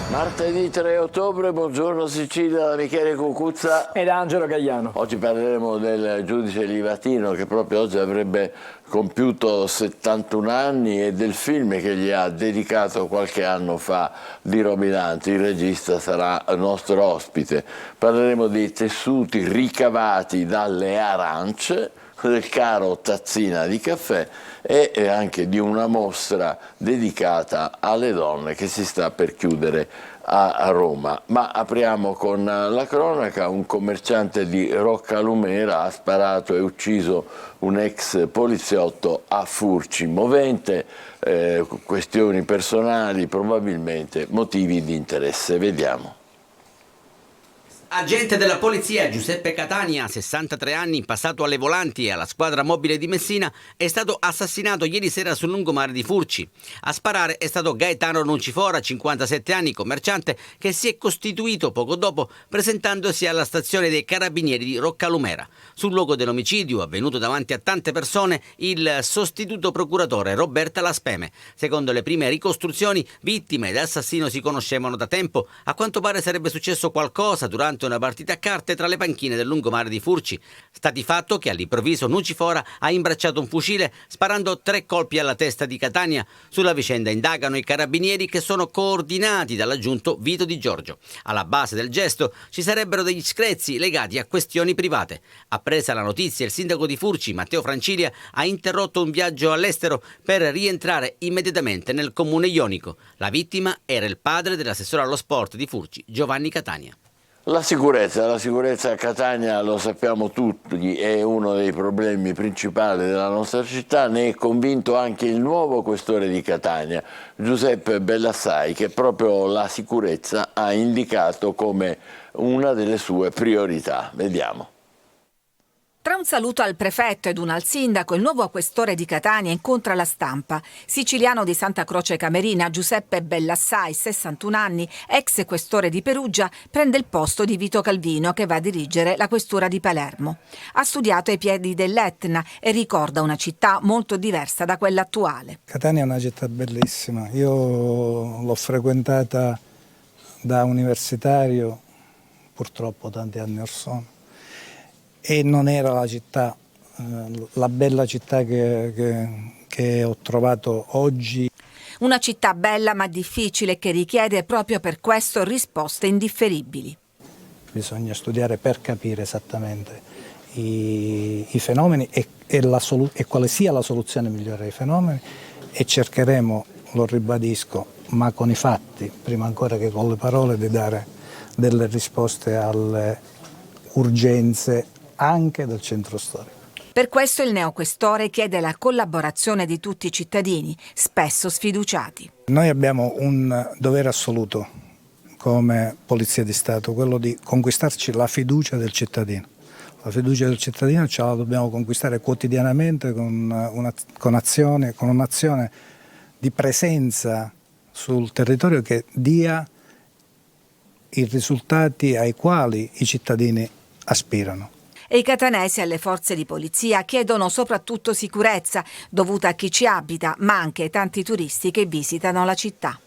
Martedì 3 ottobre, buongiorno Sicilia, da Michele Cucuzza ed Angelo Gagliano. Oggi parleremo del giudice Livatino che proprio oggi avrebbe compiuto 71 anni e del film che gli ha dedicato qualche anno fa di Rominanti. Il regista sarà nostro ospite. Parleremo dei tessuti ricavati dalle arance, del caro tazzina di caffè e anche di una mostra dedicata alle donne che si sta per chiudere a Roma. Ma apriamo con la cronaca. Un commerciante di Roccalumera ha sparato e ucciso un ex poliziotto a Furci, movente questioni personali, probabilmente motivi di interesse. Vediamo. Agente della polizia Giuseppe Catania, 63 anni, passato alle volanti e alla squadra mobile di Messina, è stato assassinato ieri sera sul lungomare di Furci. A sparare è stato Gaetano Nuncifora, 57 anni, commerciante, che si è costituito poco dopo presentandosi alla stazione dei Carabinieri di Roccalumera. Sul luogo dell'omicidio, avvenuto davanti a tante persone, il sostituto procuratore Roberta Laspeme. Secondo le prime ricostruzioni, vittima ed assassino si conoscevano da tempo. A quanto pare sarebbe successo qualcosa durante una partita a carte tra le panchine del lungomare di Furci. Sta di fatto che all'improvviso Nuncifora ha imbracciato un fucile sparando 3 colpi alla testa di Catania. Sulla vicenda indagano i carabinieri che sono coordinati dall'aggiunto Vito Di Giorgio. Alla base del gesto ci sarebbero degli screzi legati a questioni private. Appresa la notizia, il sindaco di Furci, Matteo Francilia, ha interrotto un viaggio all'estero per rientrare immediatamente nel comune ionico. La vittima era il padre dell'assessore allo sport di Furci, Giovanni Catania. La sicurezza a Catania, lo sappiamo tutti, è uno dei problemi principali della nostra città. Ne è convinto anche il nuovo questore di Catania, Giuseppe Bellassai, che proprio la sicurezza ha indicato come una delle sue priorità. Vediamo. Tra un saluto al prefetto ed uno al sindaco, il nuovo questore di Catania incontra la stampa. Siciliano di Santa Croce Camerina, Giuseppe Bellassai, 61 anni, ex questore di Perugia, prende il posto di Vito Calvino che va a dirigere la questura di Palermo. Ha studiato ai piedi dell'Etna e ricorda una città molto diversa da quella attuale. Catania è una città bellissima. Io l'ho frequentata da universitario, purtroppo tanti anni or sono. E non era la città, la bella città che ho trovato oggi. Una città bella ma difficile che richiede proprio per questo risposte indifferibili. Bisogna studiare per capire esattamente i fenomeni e quale sia la soluzione migliore ai fenomeni e cercheremo, lo ribadisco, ma con i fatti, prima ancora che con le parole, di dare delle risposte alle urgenze anche del centro storico. Per questo il neoquestore chiede la collaborazione di tutti i cittadini, spesso sfiduciati. Noi abbiamo un dovere assoluto come Polizia di Stato, quello di conquistarci la fiducia del cittadino. La fiducia del cittadino ce la dobbiamo conquistare quotidianamente con un'azione di presenza sul territorio che dia i risultati ai quali i cittadini aspirano. E i catanesi alle forze di polizia chiedono soprattutto sicurezza dovuta a chi ci abita, ma anche ai tanti turisti che visitano la città.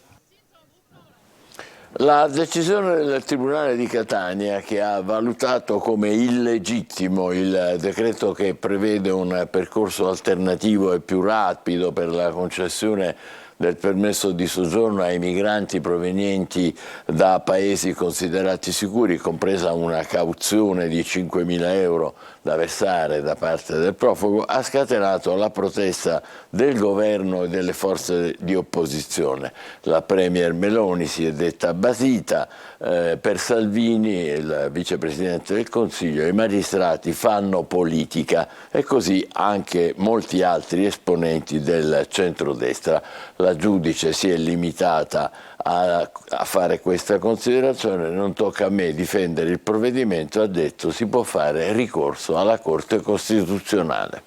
La decisione del Tribunale di Catania, che ha valutato come illegittimo il decreto che prevede un percorso alternativo e più rapido per la concessione del permesso di soggiorno ai migranti provenienti da paesi considerati sicuri, compresa una cauzione di 5.000 euro da versare da parte del profugo, ha scatenato la protesta del governo e delle forze di opposizione. La premier Meloni si è detta basita, per Salvini, il vicepresidente del Consiglio, i magistrati fanno politica e così anche molti altri esponenti del centrodestra. La giudice si è limitata a fare questa considerazione: non tocca a me difendere il provvedimento, ha detto, si può fare ricorso alla Corte Costituzionale.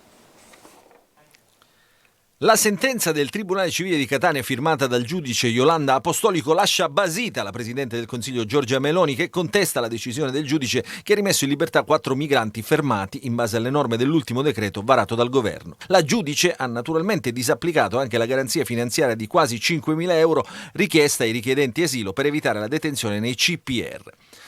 La sentenza del Tribunale Civile di Catania firmata dal giudice Iolanda Apostolico lascia basita la Presidente del Consiglio Giorgia Meloni, che contesta la decisione del giudice che ha rimesso in libertà 4 migranti fermati in base alle norme dell'ultimo decreto varato dal governo. La giudice ha naturalmente disapplicato anche la garanzia finanziaria di quasi 5.000 euro richiesta ai richiedenti asilo per evitare la detenzione nei CPR.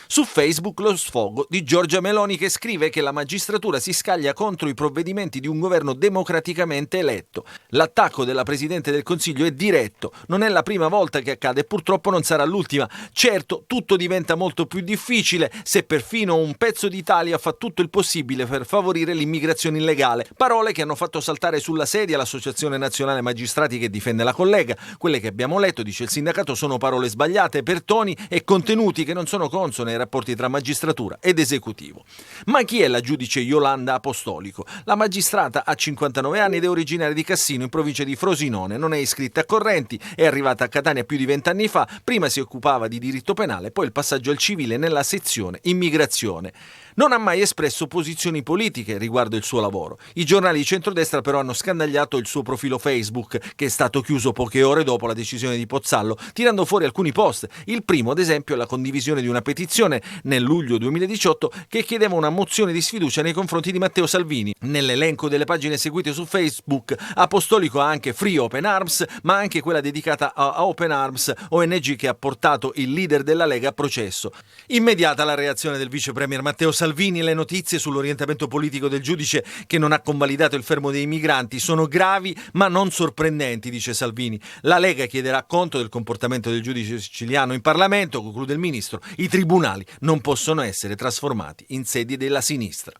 Su Facebook lo sfogo di Giorgia Meloni, che scrive che la magistratura si scaglia contro i provvedimenti di un governo democraticamente eletto. L'attacco della Presidente del Consiglio è diretto, non è la prima volta che accade e purtroppo non sarà l'ultima. Certo, tutto diventa molto più difficile se perfino un pezzo d'Italia fa tutto il possibile per favorire l'immigrazione illegale. Parole che hanno fatto saltare sulla sedia l'Associazione Nazionale Magistrati, che difende la collega. Quelle che abbiamo letto, dice il sindacato, sono parole sbagliate per toni e contenuti che non sono consoni ai rapporti tra magistratura ed esecutivo. Ma chi è la giudice Iolanda Apostolico? La magistrata ha 59 anni ed è originaria di Cassino, in provincia di Frosinone, non è iscritta a correnti, è arrivata a Catania più di 20 anni fa, prima si occupava di diritto penale, poi il passaggio al civile nella sezione immigrazione. Non ha mai espresso posizioni politiche riguardo il suo lavoro. I giornali di centrodestra però hanno scandagliato il suo profilo Facebook, che è stato chiuso poche ore dopo la decisione di Pozzallo, tirando fuori alcuni post. Il primo, ad esempio, è la condivisione di una petizione nel luglio 2018 che chiedeva una mozione di sfiducia nei confronti di Matteo Salvini. Nell'elenco delle pagine seguite su Facebook, Apostolico ha anche Free Open Arms, ma anche quella dedicata a Open Arms, ONG che ha portato il leader della Lega a processo. Immediata la reazione del vice premier Matteo Salvini. Le notizie sull'orientamento politico del giudice che non ha convalidato il fermo dei migranti sono gravi ma non sorprendenti, dice Salvini. La Lega chiederà conto del comportamento del giudice siciliano in Parlamento, conclude il ministro. I tribunali non possono essere trasformati in sedi della sinistra.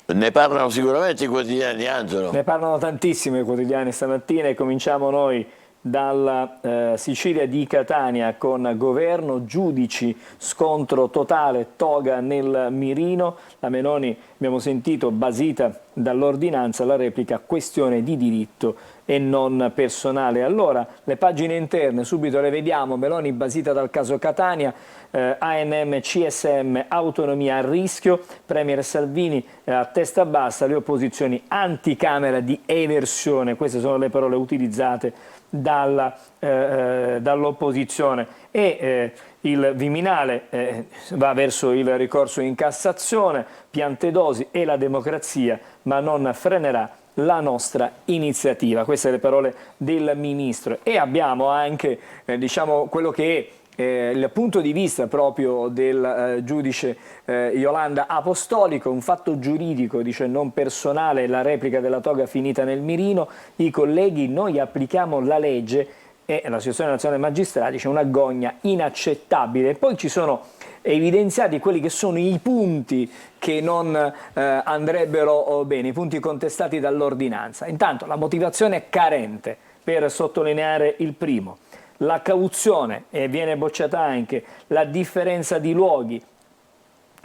Ne parlano sicuramente i quotidiani, Angelo. Ne parlano tantissimo i quotidiani stamattina e cominciamo noi dalla Sicilia di Catania con governo, giudici, scontro totale, toga nel mirino. La Meloni, abbiamo sentito, basita dall'ordinanza, la replica questione di diritto e non personale. Allora, le pagine interne subito le vediamo. Meloni basita dal caso Catania, ANM, CSM, autonomia a rischio, Premier Salvini a testa bassa, le opposizioni anticamera di eversione, queste sono le parole utilizzate dall'opposizione e il Viminale va verso il ricorso in Cassazione, Piantedosi e la democrazia, ma non frenerà la nostra iniziativa. Queste le parole del Ministro. E abbiamo anche diciamo quello che è il punto di vista proprio del giudice Iolanda Apostolico, un fatto giuridico, dice, non personale, la replica della toga finita nel mirino. I colleghi, noi applichiamo la legge, e l'Associazione Nazionale Magistrati dice una gogna inaccettabile. E poi ci sono evidenziati quelli che sono i punti che non andrebbero bene, i punti contestati dall'ordinanza. Intanto la motivazione è carente, per sottolineare il primo. La cauzione, e viene bocciata anche la differenza di luoghi,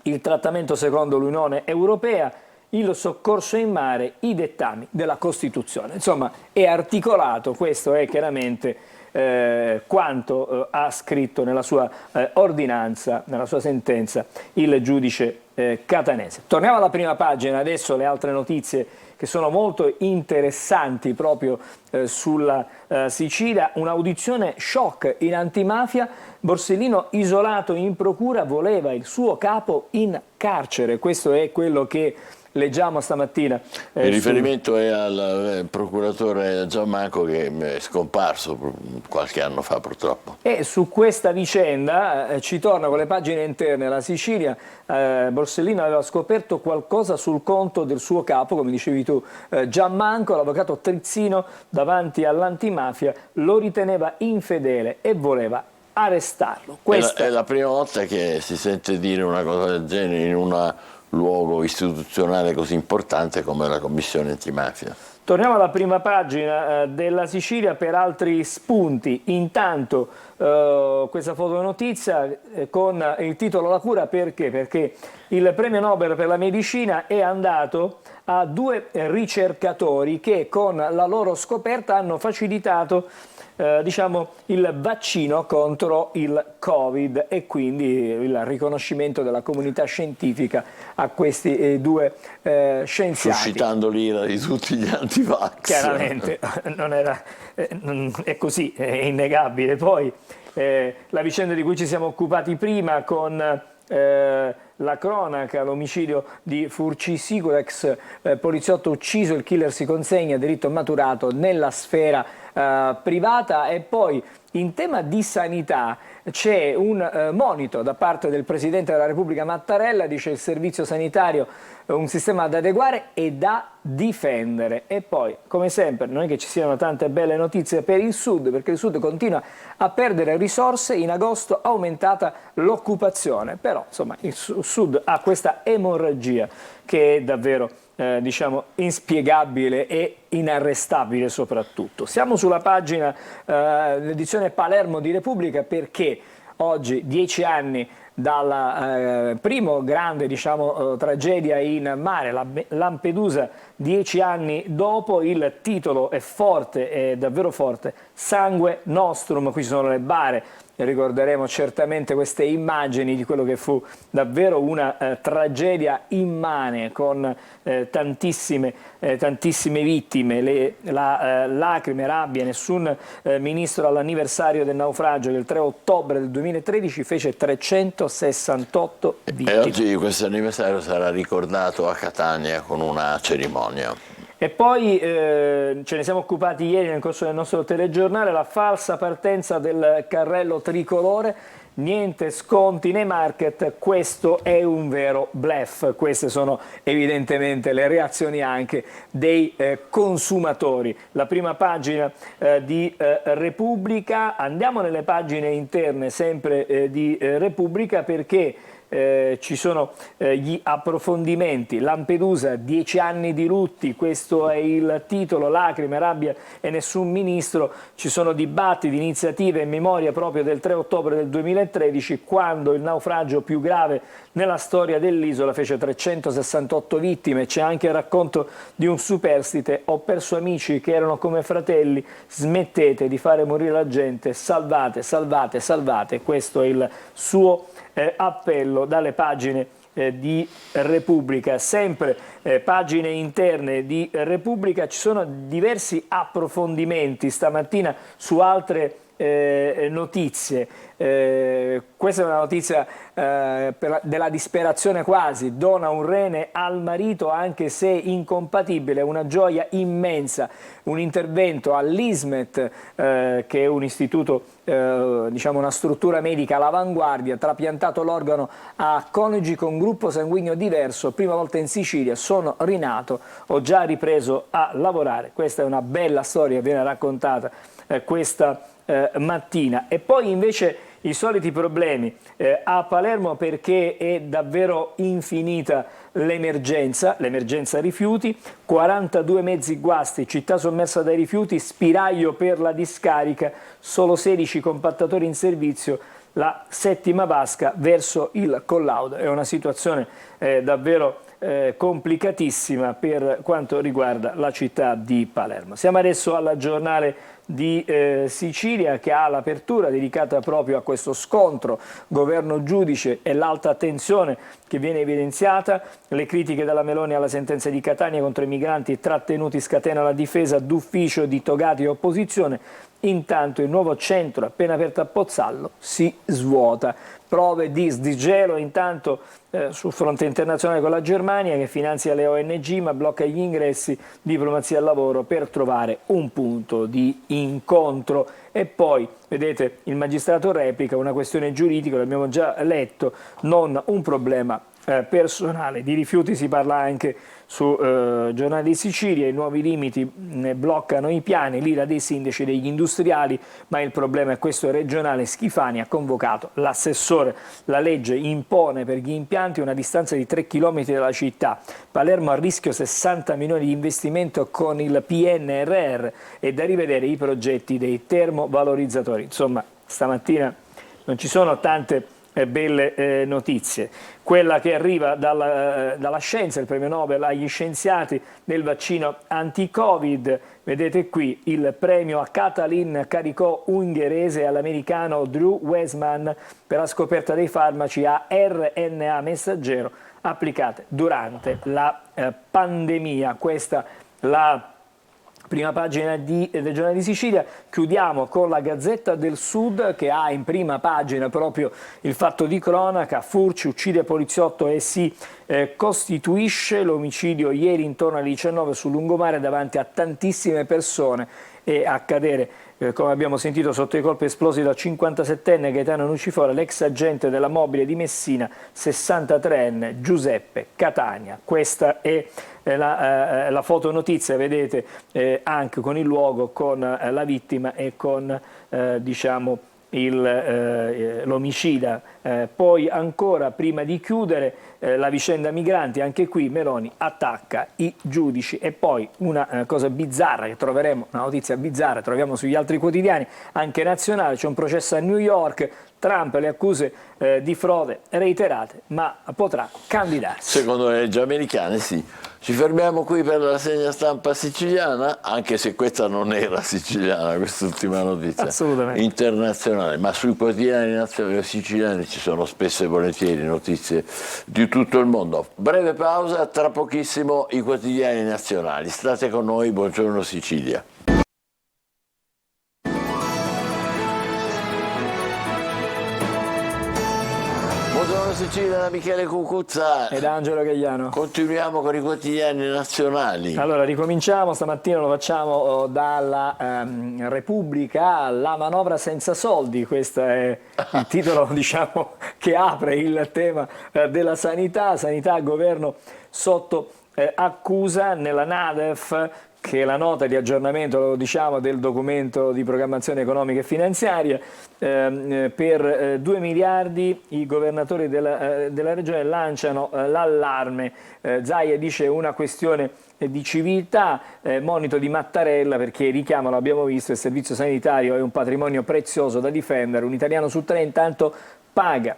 il trattamento secondo l'Unione Europea, il soccorso in mare, i dettami della Costituzione. Insomma, è articolato, questo è chiaramente quanto ha scritto nella sua ordinanza, nella sua sentenza, il giudice catanese. Torniamo alla prima pagina, adesso le altre notizie che sono molto interessanti proprio sulla Sicilia. Un'audizione shock in antimafia, Borsellino isolato in procura, voleva il suo capo in carcere. Questo è quello che leggiamo stamattina. Il riferimento è al procuratore Giammanco, che è scomparso qualche anno fa purtroppo. E su questa vicenda ci torna con le pagine interne. La Sicilia, Borsellino aveva scoperto qualcosa sul conto del suo capo, come dicevi tu, Giammanco. L'avvocato Trizzino davanti all'antimafia lo riteneva infedele e voleva arrestarlo. È la prima volta che si sente dire una cosa del genere in un luogo istituzionale così importante come la Commissione Antimafia. Torniamo alla prima pagina della Sicilia per altri spunti. Intanto questa fotonotizia con il titolo La cura perché? Perché il premio Nobel per la medicina è andato a 2 ricercatori che con la loro scoperta hanno facilitato diciamo, il vaccino contro il Covid e quindi il riconoscimento della comunità scientifica a questi 2 scienziati. Suscitando l'ira di tutti gli antivax. Chiaramente, è così, è innegabile. Poi la vicenda di cui ci siamo occupati prima con la cronaca, l'omicidio di Furci, ex poliziotto ucciso, il killer si consegna, diritto maturato nella sfera privata. E poi in tema di sanità c'è un monito da parte del Presidente della Repubblica Mattarella, dice il servizio sanitario un sistema da adeguare e da difendere. E poi, come sempre, non è che ci siano tante belle notizie per il Sud, perché il Sud continua a perdere risorse, in agosto è aumentata l'occupazione, però insomma il Sud ha questa emorragia che è davvero diciamo inspiegabile e inarrestabile soprattutto. Siamo sulla pagina l'edizione Palermo di Repubblica perché oggi 10 anni dalla primo grande diciamo, tragedia in mare, Lampedusa, 10 anni dopo. Il titolo è forte, è davvero forte, Sangue Nostrum, qui ci sono le bare. Ricorderemo certamente queste immagini di quello che fu davvero una tragedia immane con tantissime vittime, lacrime, rabbia. Nessun ministro all'anniversario del naufragio del 3 ottobre del 2013 fece 368 vittime. E oggi questo anniversario sarà ricordato a Catania con una cerimonia. E poi ce ne siamo occupati ieri nel corso del nostro telegiornale, la falsa partenza del carrello tricolore, niente sconti nei market, questo è un vero bluff. Queste sono evidentemente le reazioni anche dei consumatori. La prima pagina di Repubblica, andiamo nelle pagine interne sempre di Repubblica perché ci sono gli approfondimenti. Lampedusa, 10 anni di lutti, questo è il titolo, lacrime, rabbia e nessun ministro. Ci sono dibattiti, iniziative in memoria proprio del 3 ottobre del 2013, quando il naufragio più grave nella storia dell'isola fece 368 vittime. C'è anche il racconto di un superstite: ho perso amici che erano come fratelli, smettete di fare morire la gente, salvate, salvate, salvate. Questo è il suo appello dalle pagine di Repubblica. Sempre pagine interne di Repubblica, ci sono diversi approfondimenti stamattina su altre notizie. Questa è una notizia della disperazione quasi. Dona un rene al marito anche se incompatibile, una gioia immensa. Un intervento all'Ismet, che è un istituto, diciamo una struttura medica all'avanguardia, trapiantato l'organo a coniugi con gruppo sanguigno diverso, prima volta in Sicilia, sono rinato, ho già ripreso a lavorare. Questa è una bella storia, viene raccontata questa mattina. E poi invece i soliti problemi a Palermo perché è davvero infinita l'emergenza rifiuti, 42 mezzi guasti, città sommersa dai rifiuti, spiraglio per la discarica, solo 16 compattatori in servizio, la settima vasca verso il collaudo. È una situazione davvero complicatissima per quanto riguarda la città di Palermo. Siamo adesso alla giornale di Sicilia, che ha l'apertura dedicata proprio a questo scontro governo-giudice e l'alta tensione che viene evidenziata. Le critiche della Meloni alla sentenza di Catania contro i migranti trattenuti scatena la difesa d'ufficio di togati e opposizione. Intanto il nuovo centro appena aperto a Pozzallo si svuota. Prove di sdigelo intanto sul fronte internazionale con la Germania, che finanzia le ONG ma blocca gli ingressi, diplomazia al lavoro per trovare un punto di incontro. E poi, vedete, il magistrato replica una questione giuridica, l'abbiamo già letto, non un problema personale. Di rifiuti si parla anche su Giornale di Sicilia, i nuovi limiti bloccano i piani, l'ira dei sindaci e degli industriali, ma il problema è questo regionale. Schifani ha convocato l'assessore, la legge impone per gli impianti una distanza di 3 km dalla città. Palermo a rischio 60 milioni di investimento con il PNRR e da rivedere i progetti dei termovalorizzatori. Insomma, stamattina non ci sono tante belle notizie. Quella che arriva dalla scienza, il premio Nobel agli scienziati del vaccino anti-Covid. Vedete qui il premio a Katalin Karikó ungherese e all'americano Drew Weissman per la scoperta dei farmaci a RNA messaggero applicate durante la pandemia. Questa la prima pagina del Giornale di Sicilia. Chiudiamo con la Gazzetta del Sud, che ha in prima pagina proprio il fatto di cronaca: Furci uccide poliziotto e si costituisce. L'omicidio ieri intorno alle 19 sul lungomare davanti a tantissime persone, e a cadere, come abbiamo sentito, sotto i colpi esplosi dal 57enne Gaetano Nucifora, l'ex agente della Mobile di Messina, 63enne Giuseppe Catania. Questa è la fotonotizia, vedete, anche con il luogo, con la vittima e con diciamo l'omicida. Poi ancora, prima di chiudere, la vicenda migranti, anche qui Meloni attacca i giudici. E poi una cosa bizzarra che troveremo, una notizia bizzarra, troviamo sugli altri quotidiani anche nazionali: c'è un processo a New York, Trump le accuse di frode reiterate, ma potrà candidarsi. Secondo le leggi americane sì. Ci fermiamo qui per la rassegna stampa siciliana, anche se questa non era siciliana, quest'ultima notizia. Assolutamente. Internazionale, ma sui quotidiani nazionali siciliani ci sono spesso e volentieri notizie di tutto il mondo. Breve pausa, tra pochissimo i quotidiani nazionali. State con noi, buongiorno Sicilia. Buongiorno Sicilia da Michele Cucuzza Ed Angelo Gagliano. Continuiamo con i quotidiani nazionali. Allora, ricominciamo, stamattina lo facciamo dalla Repubblica, la manovra senza soldi. Questo è il titolo, diciamo, che apre il tema della sanità, governo sotto accusa. Nella NADEF, che è la nota di aggiornamento, lo diciamo, del documento di programmazione economica e finanziaria, per 2 miliardi i governatori della regione lanciano l'allarme. Zaia dice una questione di civiltà, monito di Mattarella, perché richiama, lo abbiamo visto, il servizio sanitario è un patrimonio prezioso da difendere. Un italiano su 3 intanto paga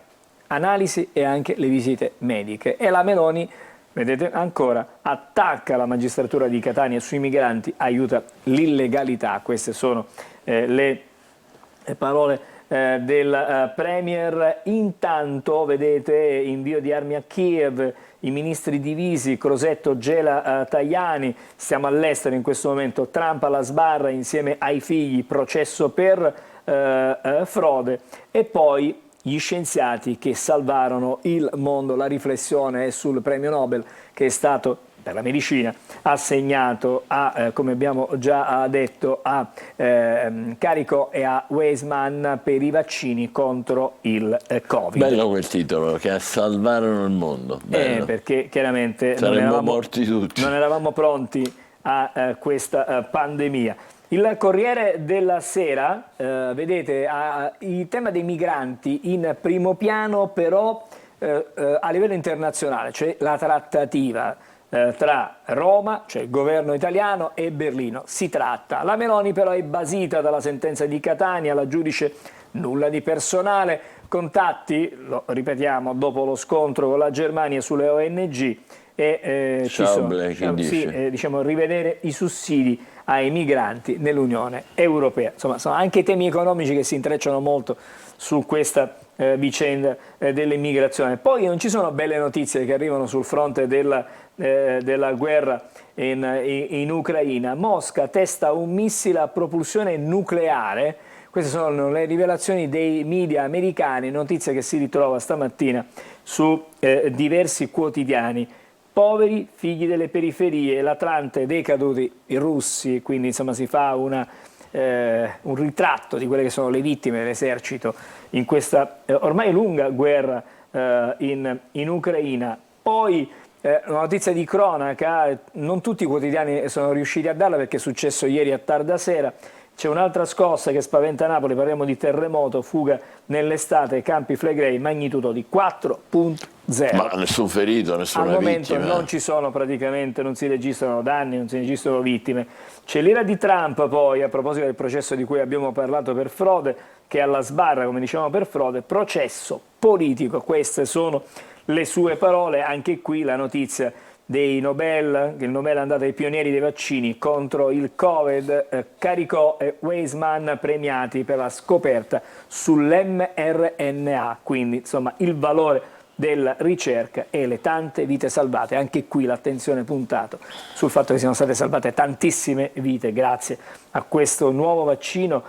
analisi e anche le visite mediche. E la Meloni, vedete, ancora attacca la magistratura di Catania sui migranti, aiuta l'illegalità. Queste sono le parole del Premier. Intanto, vedete, invio di armi a Kiev, i ministri divisi, Crosetto gela Tajani, stiamo all'estero in questo momento, Trump alla sbarra insieme ai figli, processo per frode, e poi gli scienziati che salvarono il mondo. La riflessione è sul premio Nobel che è stato per la medicina assegnato a, come abbiamo già detto, a Karikó e a Weissman per i vaccini contro il Covid. Bello quel titolo, che salvarono il mondo. Perché chiaramente morti tutti. Non eravamo pronti a questa pandemia. Il Corriere della Sera, vedete, ha il tema dei migranti in primo piano, però a livello internazionale, cioè la trattativa tra Roma, cioè il governo italiano, e Berlino. Si tratta. La Meloni però è basita dalla sentenza di Catania, la giudice nulla di personale, contatti, lo ripetiamo, dopo lo scontro con la Germania sulle ONG, e diciamo, rivedere i sussidi ai migranti nell'Unione Europea. Insomma, sono anche temi economici che si intrecciano molto su questa vicenda dell'immigrazione. Poi non ci sono belle notizie che arrivano sul fronte della guerra in Ucraina. Mosca testa un missile a propulsione nucleare. Queste sono le rivelazioni dei media americani, notizia che si ritrova stamattina su diversi quotidiani. Poveri figli delle periferie, l'Atlante dei caduti russi, quindi insomma si fa un ritratto di quelle che sono le vittime dell'esercito in questa ormai lunga guerra in Ucraina. Poi una notizia di cronaca, non tutti i quotidiani sono riusciti a darla perché è successo ieri a tarda sera. C'è un'altra scossa che spaventa Napoli, parliamo di terremoto, fuga nell'estate, Campi Flegrei, magnitudo di 4.0. Ma nessun ferito, nessuna Al momento vittima. non ci sono praticamente, non si registrano danni, non si registrano vittime. C'è l'ira di Trump poi, a proposito del processo di cui abbiamo parlato per frode, che è alla sbarra, come diciamo per frode, processo politico. Queste sono le sue parole, anche qui la notizia dei Nobel, che il Nobel è andato ai pionieri dei vaccini contro il Covid, Caricò e Weissman premiati per la scoperta sull'mRNA, quindi insomma il valore della ricerca e le tante vite salvate. Anche qui l'attenzione puntato sul fatto che siano state salvate tantissime vite grazie a questo nuovo vaccino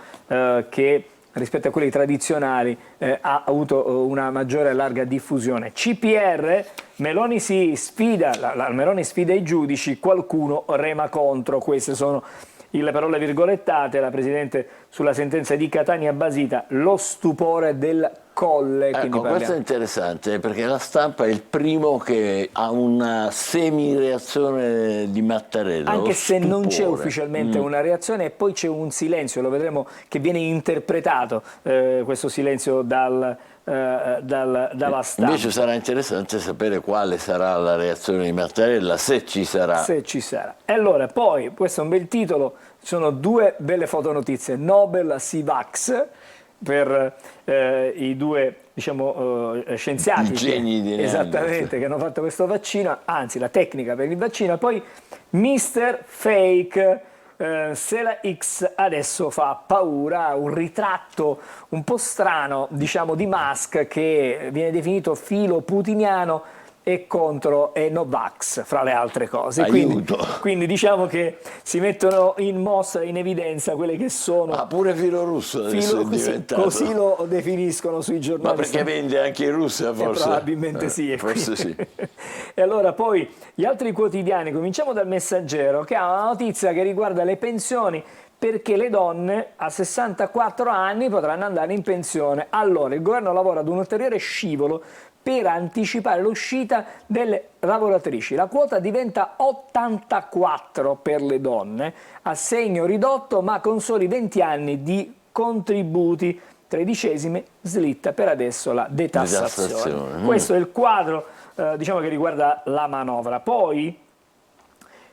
che rispetto a quelli tradizionali ha avuto una maggiore e larga diffusione. CPR, Meloni si sfida, Meloni sfida i giudici, qualcuno rema contro. Queste sono le parole virgolettate, la Presidente sulla sentenza di Catania Basita, lo stupore del Colle. Ecco, questo è interessante perché la Stampa è il primo che ha una semi-reazione di Mattarella. Anche se stupore. non c'è ufficialmente una reazione e poi c'è un silenzio, lo vedremo che viene interpretato questo silenzio dalla Stampa. Invece sarà interessante sapere quale sarà la reazione di Mattarella, se ci sarà. Se ci sarà. E allora, poi, questo è un bel titolo, ci sono due belle fotonotizie, Nobel Sivax, per i due scienziati I geni di esattamente, che hanno fatto questo vaccino, anzi la tecnica per il vaccino, poi Mr. Fake, se la X adesso fa paura, un ritratto un po' strano diciamo di Musk che viene definito filo putiniano e contro Novax, fra le altre cose. Quindi diciamo che si mettono in mostra, in evidenza quelle che sono... Ah, pure filo russo adesso è diventato. Così lo definiscono sui giornali. Ma perché vende anche in Russia forse? Probabilmente sì. Forse sì. E allora poi gli altri quotidiani, cominciamo dal Messaggero, che ha una notizia che riguarda le pensioni, perché le donne a 64 anni potranno andare in pensione. Allora, il governo lavora ad un ulteriore scivolo per anticipare l'uscita delle lavoratrici. La quota diventa 84 per le donne, assegno ridotto ma con soli 20 anni di contributi, 13esimi, slitta per adesso la detassazione. Questo è il quadro diciamo che riguarda la manovra. Poi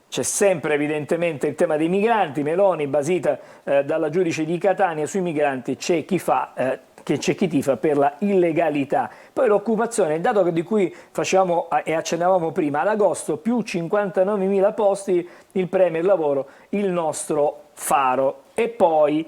c'è sempre evidentemente il tema dei migranti, Meloni basita dalla giudice di Catania, sui migranti c'è chi tifa per la illegalità. Poi l'occupazione, il dato di cui facevamo e accennavamo prima, ad agosto più 59.000 posti, il Premier lavoro, il nostro faro. E poi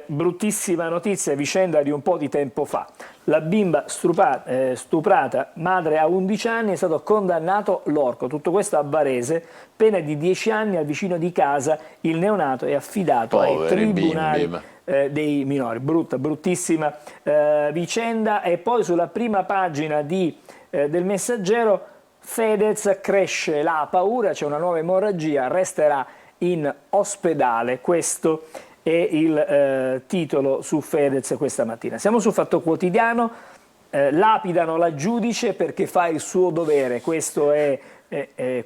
bruttissima notizia, vicenda di un po' di tempo fa. La bimba stuprata, madre a 11 anni, è stato condannato l'orco. Tutto questo a Varese, pena di 10 anni al vicino di casa, il neonato è affidato ai tribunali dei minori. Bruttissima vicenda. E poi sulla prima pagina del Messaggero, Fedez, cresce la paura, c'è una nuova emorragia, resterà in ospedale. Questo è il titolo su Fedez questa mattina. Siamo sul Fatto Quotidiano, lapidano la giudice perché fa il suo dovere. Questo è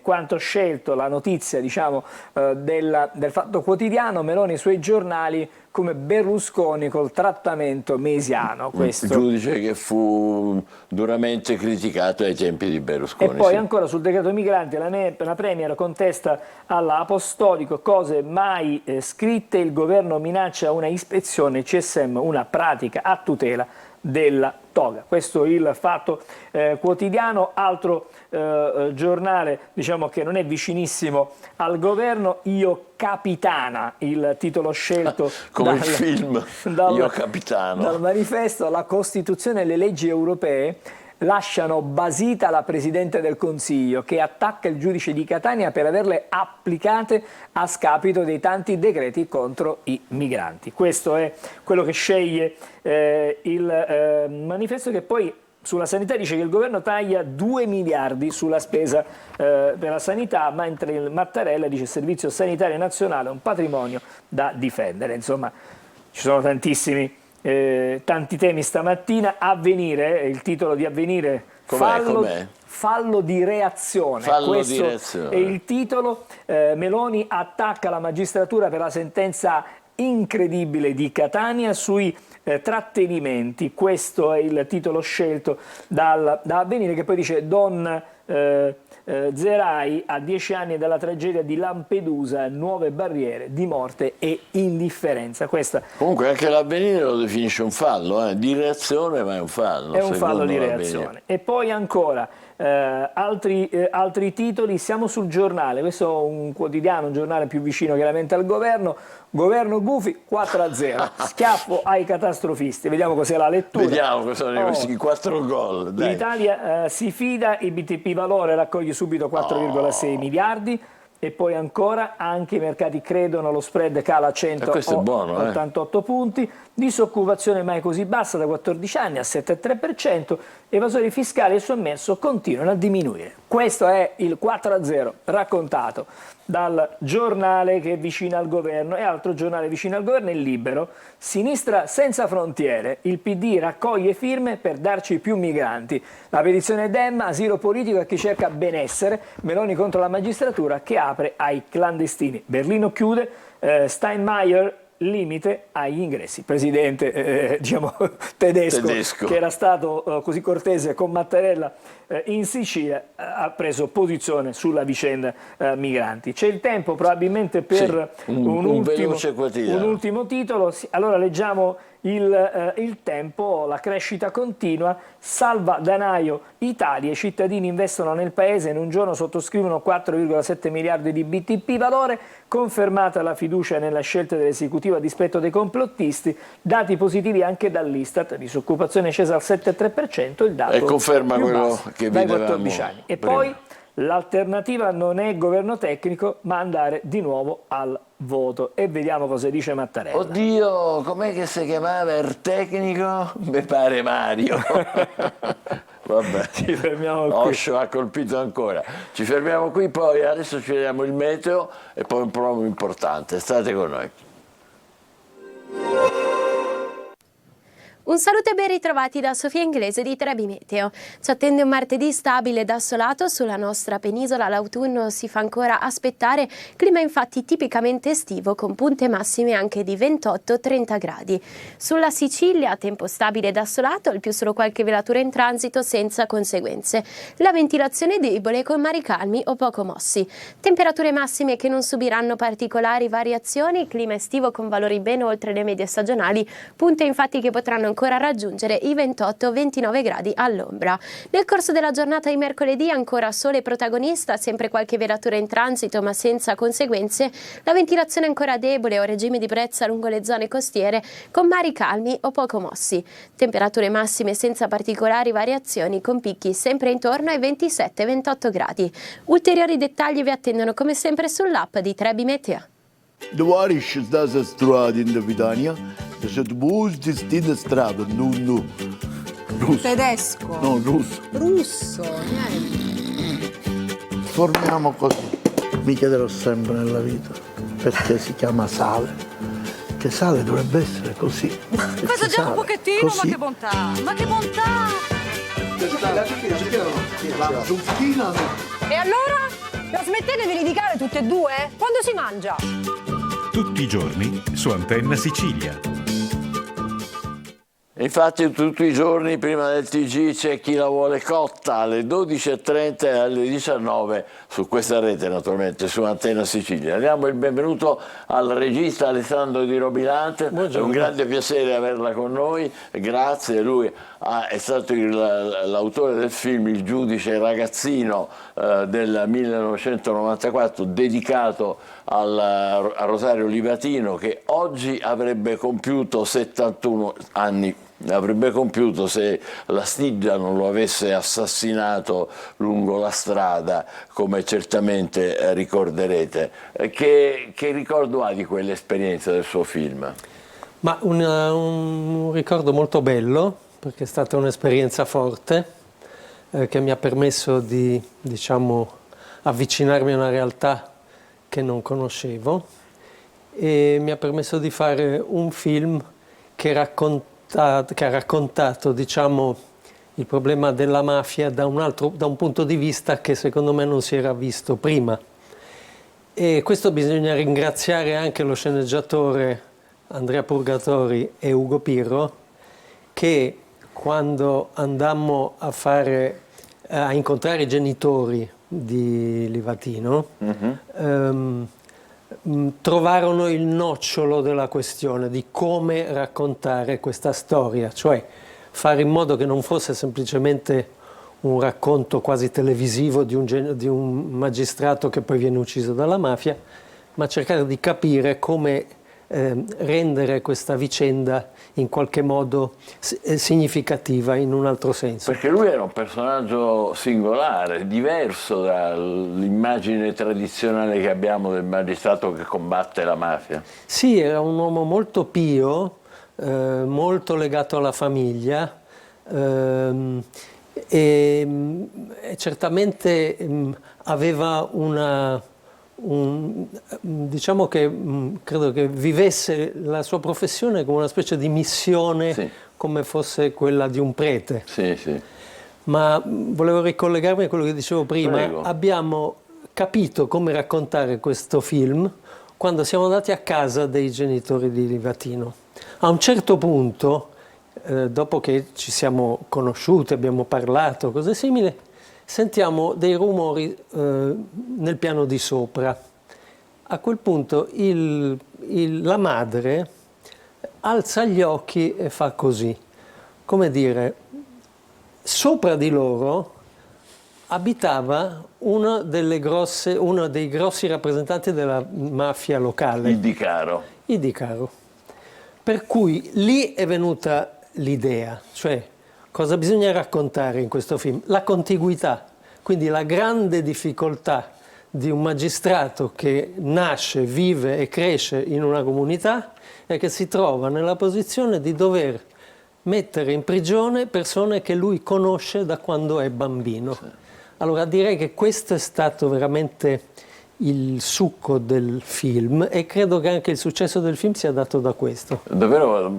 quanto scelto, la notizia diciamo del Fatto Quotidiano. Meloni e i suoi giornali come Berlusconi col trattamento mesiano. Questo. Giudice che fu duramente criticato ai tempi di Berlusconi. E poi ancora sul decreto migranti la Premier contesta alla Apostolico cose mai scritte, il governo minaccia una ispezione CSM, una pratica a tutela della toga. Questo è il Fatto Quotidiano. Altro giornale diciamo che non è vicinissimo al governo, Io Capitana, il titolo scelto come il film Io Capitano. Dal manifesto. La Costituzione e le leggi europee lasciano basita la Presidente del Consiglio, che attacca il giudice di Catania per averle applicate a scapito dei tanti decreti contro i migranti. Questo è quello che sceglie il manifesto, che poi sulla sanità dice che il governo taglia 2 miliardi sulla spesa per la sanità, mentre il Mattarella dice Servizio Sanitario Nazionale è un patrimonio da difendere. Insomma, ci sono tanti temi stamattina. Avvenire, il titolo di Avvenire, fallo di reazione. Questo è il titolo. Meloni attacca la magistratura per la sentenza incredibile di Catania sui trattenimenti. Questo è il titolo scelto da Avvenire, che poi dice Don Zerai a 10 anni dalla tragedia di Lampedusa, nuove barriere di morte e indifferenza. Questa Comunque anche l'Avvenire lo definisce un fallo, di reazione, ma è un fallo. È un fallo di reazione. E poi ancora altri titoli. Siamo sul Giornale, questo è un quotidiano, un giornale più vicino chiaramente al governo. Governo Gufi 4-0, schiaffo ai catastrofisti. Vediamo cos'è la lettura. Vediamo cosa sono questi 4 gol. L'Italia si fida, il BTP Valore raccoglie subito 4,6 miliardi. E poi ancora, anche i mercati credono, lo spread cala a 188 punti, disoccupazione mai così bassa da 14 anni, a 7,3%, evasori fiscali e sommerso continuano a diminuire. Questo è il 4-0 raccontato dal giornale che è vicino al governo, e altro giornale vicino al governo è Libero. Sinistra senza frontiere, il PD raccoglie firme per darci più migranti. La petizione Dem, asilo politico a chi cerca benessere, Meloni contro la magistratura che apre ai clandestini. Berlino chiude, Steinmeier limite agli ingressi. Presidente tedesco che era stato così cortese con Mattarella in Sicilia, ha preso posizione sulla vicenda migranti. C'è il tempo probabilmente per un ultimo titolo. Allora leggiamo il tempo. La crescita continua, salva Danaio Italia, i cittadini investono nel paese, in un giorno sottoscrivono 4,7 miliardi di BTP Valore, confermata la fiducia nella scelta dell'esecutivo a dispetto dei complottisti, dati positivi anche dall'Istat, disoccupazione scesa al 7,3%, il dato e conferma quello che dai vedevamo 14 anni. E prima. poi l'alternativa non è governo tecnico, ma andare di nuovo al voto. E vediamo cosa dice Mattarella. Oddio, com'è che si chiamava il tecnico? Mi pare Mario. Vabbè, ci fermiamo qui. Osho ha colpito ancora. Ci fermiamo qui, poi adesso ci vediamo il meteo e poi un promo importante. State con noi. Un saluto e ben ritrovati da Sofia Inglese di Trebi Meteo. Ci attende un martedì stabile ed assolato sulla nostra penisola. L'autunno si fa ancora aspettare, clima infatti tipicamente estivo con punte massime anche di 28-30 gradi. Sulla Sicilia tempo stabile ed assolato, al più solo qualche velatura in transito senza conseguenze. La ventilazione debole con mari calmi o poco mossi. Temperature massime che non subiranno particolari variazioni, clima estivo con valori ben oltre le medie stagionali, punte infatti che potranno ancora raggiungere i 28-29 gradi all'ombra. Nel corso della giornata di mercoledì ancora sole protagonista, sempre qualche velatura in transito ma senza conseguenze, la ventilazione ancora debole o regime di brezza lungo le zone costiere con mari calmi o poco mossi. Temperature massime senza particolari variazioni con picchi sempre intorno ai 27-28 gradi. Ulteriori dettagli vi attendono come sempre sull'app di Trebi Meteo. De waar is deze straat in de Vitania? Er zit boos in strada, no. Russo. Tedesco. No, russo. Russo, niente. Formiamo così. Mi chiederò sempre nella vita perché si chiama sale. Che sale dovrebbe essere così. Assaggiamo un pochettino, così. ma che bontà! Ma che bontà! La zucchina no. E allora? La smettete di litigare tutte e due? Quando si mangia? Tutti i giorni su Antenna Sicilia. Infatti tutti i giorni prima del TG c'è Chi la vuole cotta alle 12.30 e alle 19 su questa rete, naturalmente su Antenna Sicilia. Diamo il benvenuto al regista Alessandro Di Robilante. Buongiorno. È un grande piacere averla con noi, grazie. Lui è stato l'autore del film Il giudice ragazzino del 1994, dedicato a Rosario Livatino, che oggi avrebbe compiuto 71 anni. Avrebbe compiuto se la Stigia non lo avesse assassinato lungo la strada, come certamente ricorderete. Che ricordo ha di quell'esperienza del suo film? Ma un ricordo molto bello, perché è stata un'esperienza forte che mi ha permesso di, avvicinarmi a una realtà che non conoscevo e mi ha permesso di fare un film che ha raccontato il problema della mafia da un punto di vista che secondo me non si era visto prima. E questo bisogna ringraziare anche lo sceneggiatore Andrea Purgatori e Ugo Pirro, che quando andammo a incontrare i genitori di Livatino, trovarono il nocciolo della questione di come raccontare questa storia, cioè fare in modo che non fosse semplicemente un racconto quasi televisivo di un magistrato che poi viene ucciso dalla mafia, ma cercare di capire come rendere questa vicenda in qualche modo significativa in un altro senso. Perché lui era un personaggio singolare, diverso dall'immagine tradizionale che abbiamo del magistrato che combatte la mafia. Sì, era un uomo molto pio, molto legato alla famiglia, e certamente aveva diciamo che credo che vivesse la sua professione come una specie di missione, sì, come fosse quella di un prete. Sì, sì. Ma volevo ricollegarmi a quello che dicevo prima. Prego. Abbiamo capito come raccontare questo film quando siamo andati a casa dei genitori di Livatino. A un certo punto, dopo che ci siamo conosciuti, abbiamo parlato, cose simili, sentiamo dei rumori nel piano di sopra. A quel punto la madre alza gli occhi e fa così, come dire, sopra di loro abitava uno dei grossi rappresentanti della mafia locale. Idi Caro. Per cui lì è venuta l'idea, cioè cosa bisogna raccontare in questo film? La contiguità, quindi la grande difficoltà di un magistrato che nasce, vive e cresce in una comunità e che si trova nella posizione di dover mettere in prigione persone che lui conosce da quando è bambino. Sì. Allora direi che questo è stato veramente il succo del film e credo che anche il successo del film sia dato da questo. Davvero,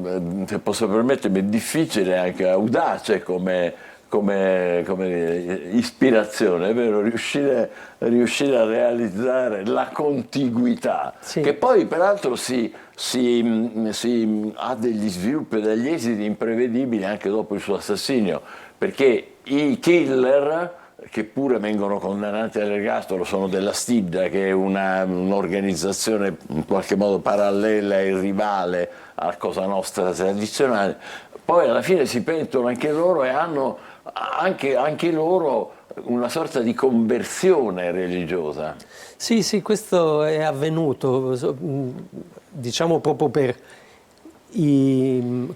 se posso permettermi, è difficile, anche audace come ispirazione, è vero, riuscire a realizzare la contiguità, sì, che poi peraltro ha degli sviluppi e degli esiti imprevedibili anche dopo il suo assassinio, perché i killer, che pure vengono condannati all'ergastolo, sono della Stidda, che è un'organizzazione in qualche modo parallela e rivale alla Cosa Nostra tradizionale, poi alla fine si pentono anche loro e hanno anche loro una sorta di conversione religiosa. Sì, sì, questo è avvenuto, diciamo proprio per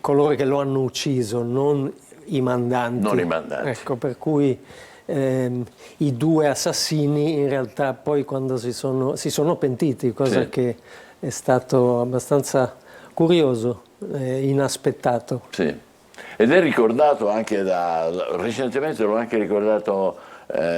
coloro che lo hanno ucciso, non i mandanti. Non i mandanti. Ecco, per cui i due assassini in realtà poi quando si sono pentiti, cosa sì, che è stato abbastanza curioso, inaspettato. Sì. Ed è ricordato anche recentemente l'ho anche ricordato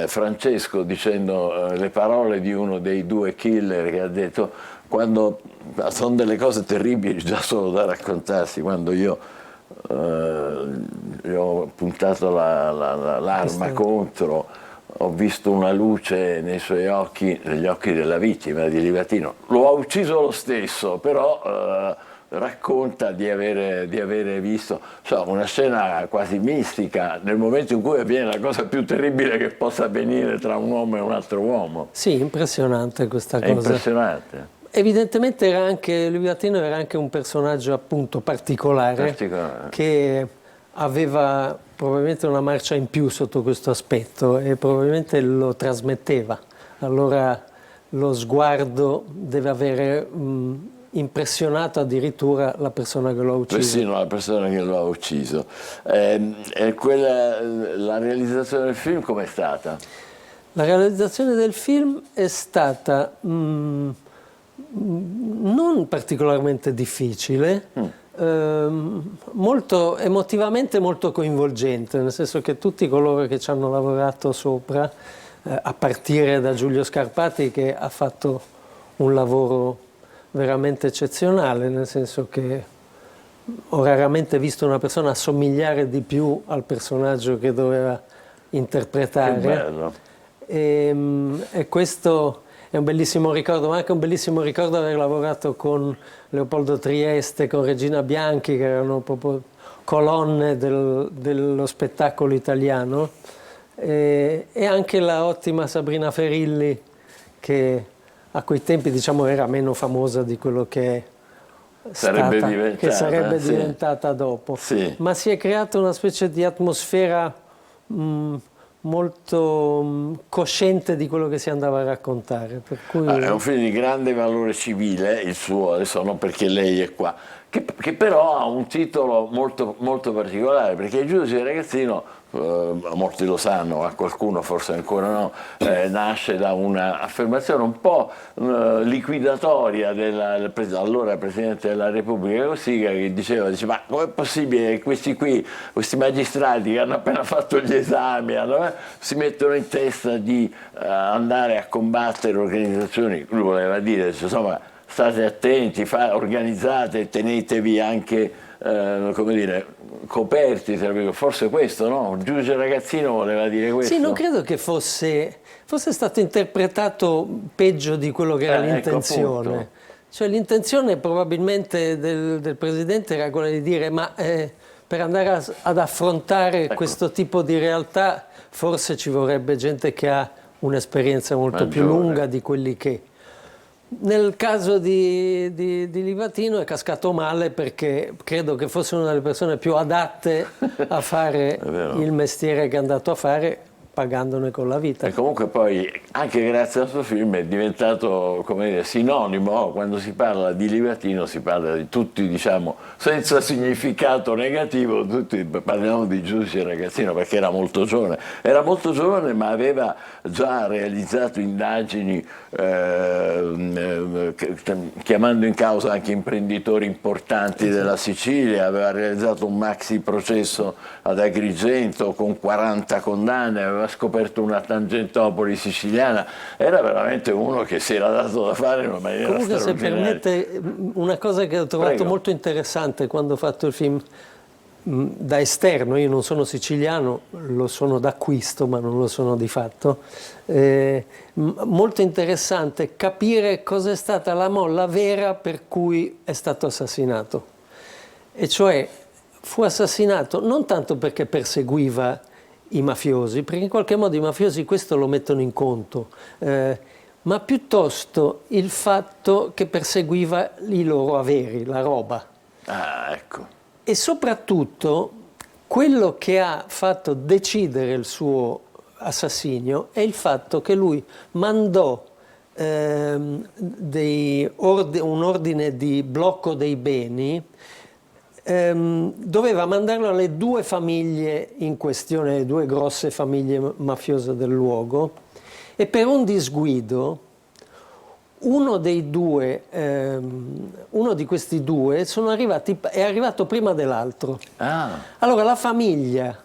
Francesco dicendo le parole di uno dei due killer che ha detto, quando sono delle cose terribili già solo da raccontarsi, quando io ho puntato l'arma contro, ho visto una luce nei suoi occhi, negli occhi della vittima di Livatino. Lo ha ucciso lo stesso, però racconta di avere visto una scena quasi mistica nel momento in cui avviene la cosa più terribile che possa avvenire tra un uomo e un altro uomo. Sì, impressionante questa cosa. È impressionante. Evidentemente Livatino era anche un personaggio appunto particolare. Che aveva probabilmente una marcia in più sotto questo aspetto e probabilmente lo trasmetteva. Allora lo sguardo deve avere impressionato addirittura la persona che lo ha ucciso. Persino la persona che lo ha ucciso. La realizzazione del film com'è stata? La realizzazione del film è stata non particolarmente difficile, molto emotivamente molto coinvolgente, nel senso che tutti coloro che ci hanno lavorato sopra, a partire da Giulio Scarpati, che ha fatto un lavoro veramente eccezionale, nel senso che ho raramente visto una persona assomigliare di più al personaggio che doveva interpretare. Che bello. E questo è un bellissimo ricordo, ma anche un bellissimo ricordo aver lavorato con Leopoldo Trieste, con Regina Bianchi, che erano proprio colonne dello spettacolo italiano, e anche la ottima Sabrina Ferilli, che a quei tempi, diciamo, era meno famosa di quello che è sarebbe diventata dopo. Sì. Ma si è creata una specie di atmosfera molto cosciente di quello che si andava a raccontare. Per cui... È un film di grande valore civile, il suo, adesso non perché lei è qua, che però ha un titolo molto, molto particolare, perché Il giudice del ragazzino, molti lo sanno, a qualcuno forse ancora no, nasce da un'affermazione un po' liquidatoria dell'allora Presidente della Repubblica Cossiga, che diceva ma com'è possibile che questi magistrati che hanno appena fatto gli esami, si mettono in testa di andare a combattere organizzazioni, lui voleva dire, insomma, state attenti, organizzate, tenetevi anche, come dire, coperti, forse questo, no? Il giudice ragazzino voleva dire questo. Sì, non credo che fosse stato interpretato peggio di quello che era l'intenzione. Ecco, cioè l'intenzione probabilmente del Presidente era quella di dire ma per andare ad affrontare questo tipo di realtà forse ci vorrebbe gente che ha un'esperienza molto più lunga di quelli che... Nel caso di Livatino è cascato male perché credo che fosse una delle persone più adatte a fare il mestiere che è andato a fare, pagandone con la vita. E comunque poi, anche grazie al suo film, è diventato, come dire, sinonimo. Quando si parla di Livatino si parla di tutti, diciamo, senza significato negativo, tutti parliamo di giudice ragazzino, perché era molto giovane ma aveva già realizzato indagini chiamando in causa anche imprenditori importanti della Sicilia, aveva realizzato un maxi processo ad Agrigento con 40 condanne, aveva scoperto una Tangentopoli siciliana, era veramente uno che si era dato da fare in una maniera Comunque, straordinaria. se permette, una cosa che ho trovato molto interessante quando ho fatto il film da esterno, io non sono siciliano, lo sono d'acquisto ma non lo sono di fatto, molto interessante capire cosa è stata la molla vera per cui è stato assassinato, e cioè fu assassinato non tanto perché perseguiva i mafiosi, perché in qualche modo i mafiosi questo lo mettono in conto, ma piuttosto il fatto che perseguiva i loro averi, la roba. Ah, ecco. E soprattutto quello che ha fatto decidere il suo assassinio è il fatto che lui mandò un ordine di blocco dei beni, doveva mandarlo alle due famiglie in questione, le due grosse famiglie mafiose del luogo, e per un disguido uno di questi due è arrivato prima dell'altro. Allora la famiglia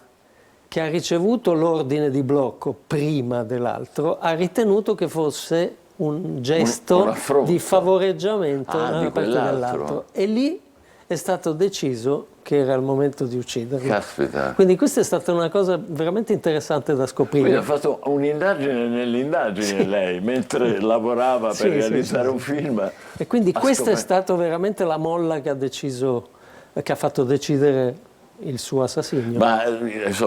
che ha ricevuto l'ordine di blocco prima dell'altro ha ritenuto che fosse un gesto di favoreggiamento da parte dell'altro, e lì è stato deciso che era il momento di ucciderlo. Caspita. Quindi questa è stata una cosa veramente interessante da scoprire. Quindi ha fatto un'indagine nell'indagine lei, mentre lavorava per realizzare un film. E quindi questa è stata veramente la molla che ha fatto decidere il suo assassinio. Ma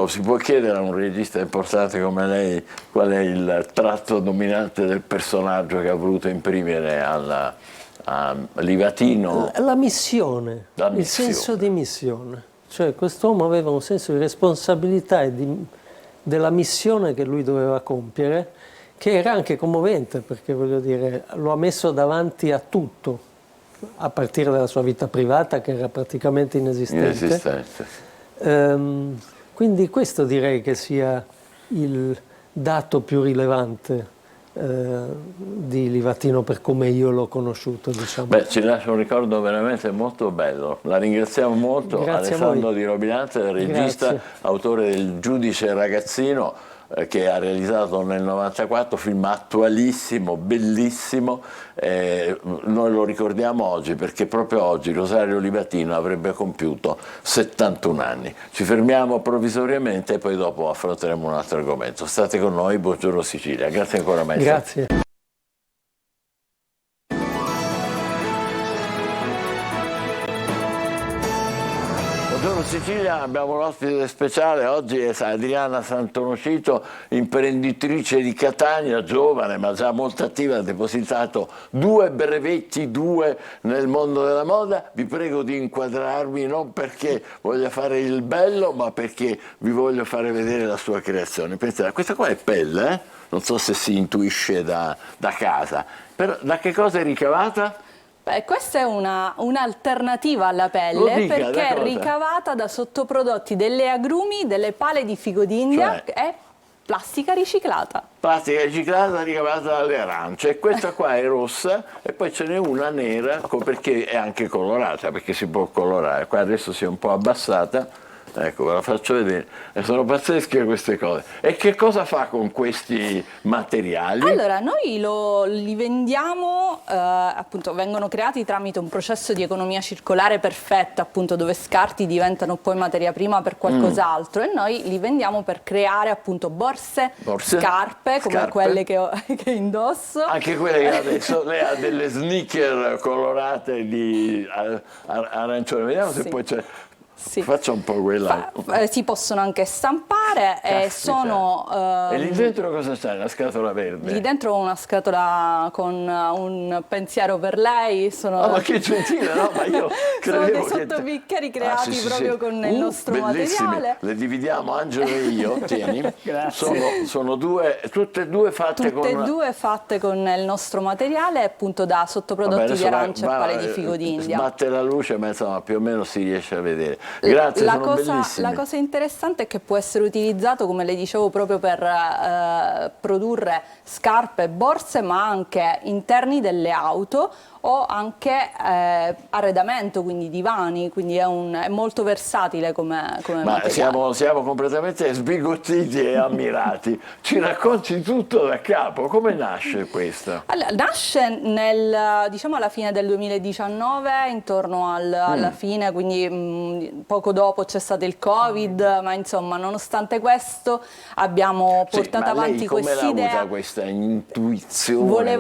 si può chiedere a un regista importante come lei qual è il tratto dominante del personaggio che ha voluto imprimere a Livatino? La missione, il senso di missione. Cioè quest'uomo aveva un senso di responsabilità e della missione che lui doveva compiere, che era anche commovente, perché voglio dire, lo ha messo davanti a tutto, a partire dalla sua vita privata che era praticamente inesistente. Quindi questo direi che sia il dato più rilevante di Livatino per come io l'ho conosciuto, diciamo. Beh, ci lascia un ricordo veramente molto bello. La ringraziamo molto. Grazie Alessandro Di Rovinante, regista, autore del Giudice ragazzino, che ha realizzato nel 94, film attualissimo, bellissimo. Noi lo ricordiamo oggi perché proprio oggi Rosario Livatino avrebbe compiuto 71 anni. Ci fermiamo provvisoriamente e poi dopo affronteremo un altro argomento. State con noi, buongiorno Sicilia. Grazie ancora maestro. Grazie. Sicilia abbiamo un ospite speciale, oggi è Adriana Santonocito, imprenditrice di Catania, giovane ma già molto attiva, ha depositato 2 brevetti, 2 nel mondo della moda. Vi prego di inquadrarmi non perché voglia fare il bello ma perché vi voglio fare vedere la sua creazione. Pensate, questa qua è pelle, non so se si intuisce da casa, però da che cosa è ricavata? Beh, questa è un'alternativa alla pelle Dica, perché è ricavata da sottoprodotti delle agrumi, delle pale di figo d'India e plastica riciclata. Plastica riciclata ricavata dalle arance, e questa qua è rossa e poi ce n'è una nera perché è anche colorata, perché si può colorare. Qua adesso si è un po' abbassata. Ecco, ve la faccio vedere. E sono pazzesche queste cose. E che cosa fa con questi materiali? Allora, noi li vendiamo, appunto, vengono creati tramite un processo di economia circolare perfetta, appunto, dove scarti diventano poi materia prima per qualcos'altro, e noi li vendiamo per creare, appunto, borse? Scarpe, come quelle che indosso. Anche quelle che adesso lei ha delle sneaker colorate di arancione. Vediamo se poi c'è. Sì. Faccia un po' quella. Si possono anche stampare e sono. E lì dentro cosa c'è? Una scatola verde? Lì dentro una scatola con un pensiero per lei. Ma che gentile, no? Ma io sono dei sottobicchieri creati proprio con il nostro materiale. Le dividiamo, Angelo e io. Tieni. Grazie. Sono tutte e due fatte con il nostro materiale, appunto, da sottoprodotti di arance e pale di figo d'India. Sbatte la luce, ma insomma più o meno si riesce a vedere. Grazie, la cosa interessante è che può essere utilizzato, come le dicevo, proprio per produrre scarpe e borse, ma anche interni delle auto o anche arredamento, quindi divani, quindi è molto versatile come materiale. Siamo completamente sbigottiti e ammirati. Ci racconti tutto da capo, come nasce questo? Allora, nasce diciamo alla fine del 2019, intorno alla fine, quindi poco dopo c'è stato il Covid, ma insomma, nonostante questo abbiamo portato avanti questa idea. Come l'ha avuta questa intuizione?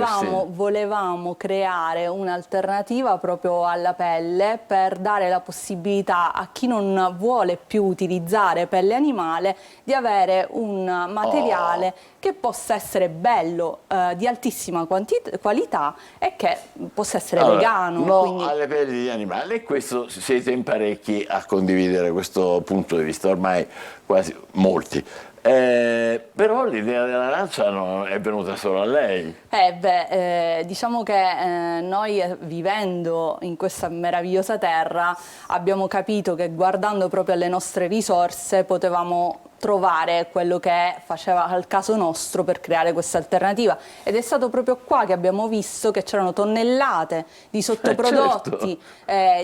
Volevamo creare un'alternativa proprio alla pelle per dare la possibilità a chi non vuole più utilizzare pelle animale di avere un materiale che possa essere bello, di altissima qualità e che possa essere vegano. No, quindi alle pelli di animali, e questo siete in parecchi a condividere questo punto di vista, ormai quasi molti. Però l'idea dell'arancia è venuta solo a lei. Diciamo che noi, vivendo in questa meravigliosa terra, abbiamo capito che guardando proprio alle nostre risorse potevamo trovare quello che faceva al caso nostro per creare questa alternativa, ed è stato proprio qua che abbiamo visto che c'erano tonnellate di sottoprodotti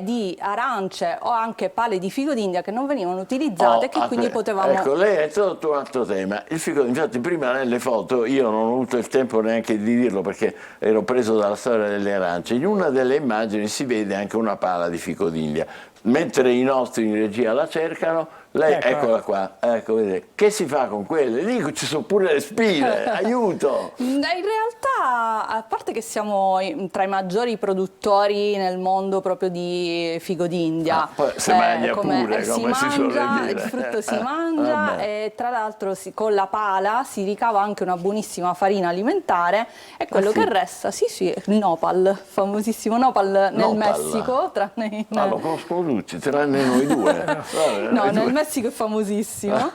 di arance o anche pale di figo d'India che non venivano utilizzate e che quindi potevamo. Ecco, lei ha introdotto un altro tema, il figo d'India. Infatti prima nelle foto io non ho avuto il tempo neanche di dirlo perché ero preso dalla storia delle arance. In una delle immagini si vede anche una pala di figo d'India, mentre i nostri in regia la cercano. Lei, eccola qua, ecco, vedete. Che si fa con quelle? Lì ci sono pure le spine, aiuto! In realtà, a parte che siamo tra i maggiori produttori nel mondo proprio di figo d'India, poi si mangia pure, come si suol dire. Il frutto si mangia e tra l'altro con la pala si ricava anche una buonissima farina alimentare, e quello che resta, il nopal, famosissimo nopal nel Messico, tranne lo conoscono tutti, tranne noi due. Nel Messico è famosissimo,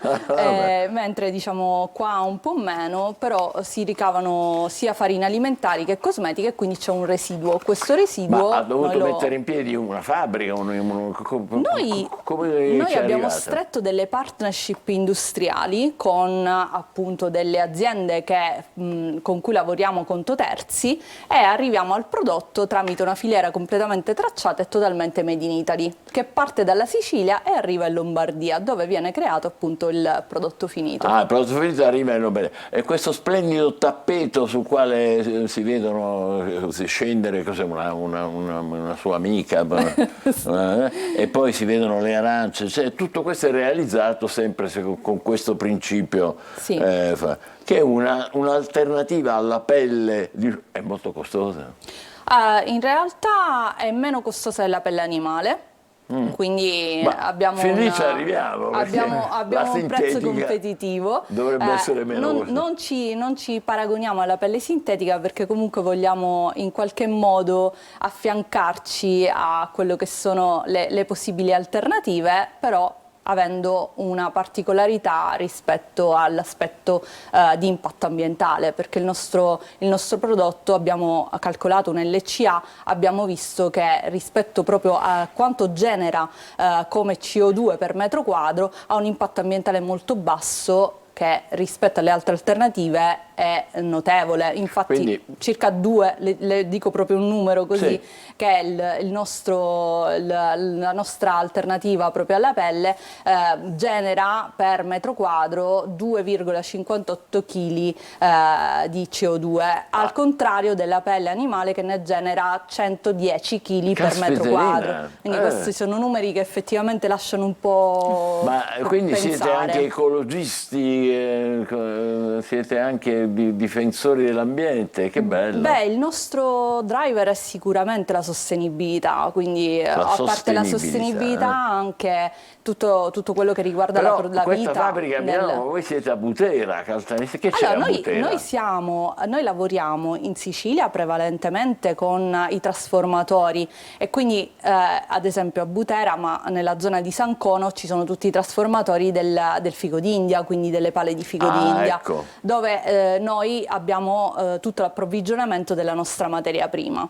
mentre diciamo qua un po' meno, però si ricavano sia farine alimentari che cosmetiche, e quindi c'è un residuo. Questo residuo ha dovuto mettere in piedi una fabbrica? Noi abbiamo stretto delle partnership industriali con appunto delle aziende con cui lavoriamo conto terzi, e arriviamo al prodotto tramite una filiera completamente tracciata e totalmente made in Italy, che parte dalla Sicilia e arriva in Lombardia, dove viene creato appunto il prodotto finito. Il prodotto finito arriva in Lombardia. E questo splendido tappeto sul quale si vedono scendere, cos'è, una sua amica, e poi si vedono le arance, cioè, tutto questo è realizzato sempre con questo principio, che è un'alternativa alla pelle, è molto costosa. In realtà è meno costosa della pelle animale. Quindi Ma abbiamo, fin lì ci arriviamo, perché abbiamo un prezzo competitivo. Dovrebbe essere meno. Non ci paragoniamo alla pelle sintetica perché comunque vogliamo in qualche modo affiancarci a quello che sono le possibili alternative, però avendo una particolarità rispetto all'aspetto di impatto ambientale, perché il nostro prodotto, abbiamo calcolato un LCA, abbiamo visto che rispetto proprio a quanto genera come CO2 per metro quadro ha un impatto ambientale molto basso, che rispetto alle altre alternative è notevole. Infatti quindi, circa 2, le dico proprio un numero così, sì, che è la nostra alternativa proprio alla pelle, genera per metro quadro 2,58 kg di CO2, al contrario della pelle animale che ne genera 110 kg per metro quadro. Quindi questi sono numeri che effettivamente lasciano un po'. Ma quindi pensare. siete anche ecologisti, siete anche difensori dell'ambiente, che bello. Beh, il nostro driver è sicuramente la sostenibilità, quindi a parte la sostenibilità anche tutto quello che riguarda però la vita. Questa fabbrica a Milano, voi siete a Butera, Caltanissetta, che c'è a Butera? Noi lavoriamo in Sicilia prevalentemente con i trasformatori e quindi ad esempio a Butera, ma nella zona di San Cono ci sono tutti i trasformatori del figo d'India, quindi delle pale di figo d'India, ecco, dove noi abbiamo tutto l'approvvigionamento della nostra materia prima.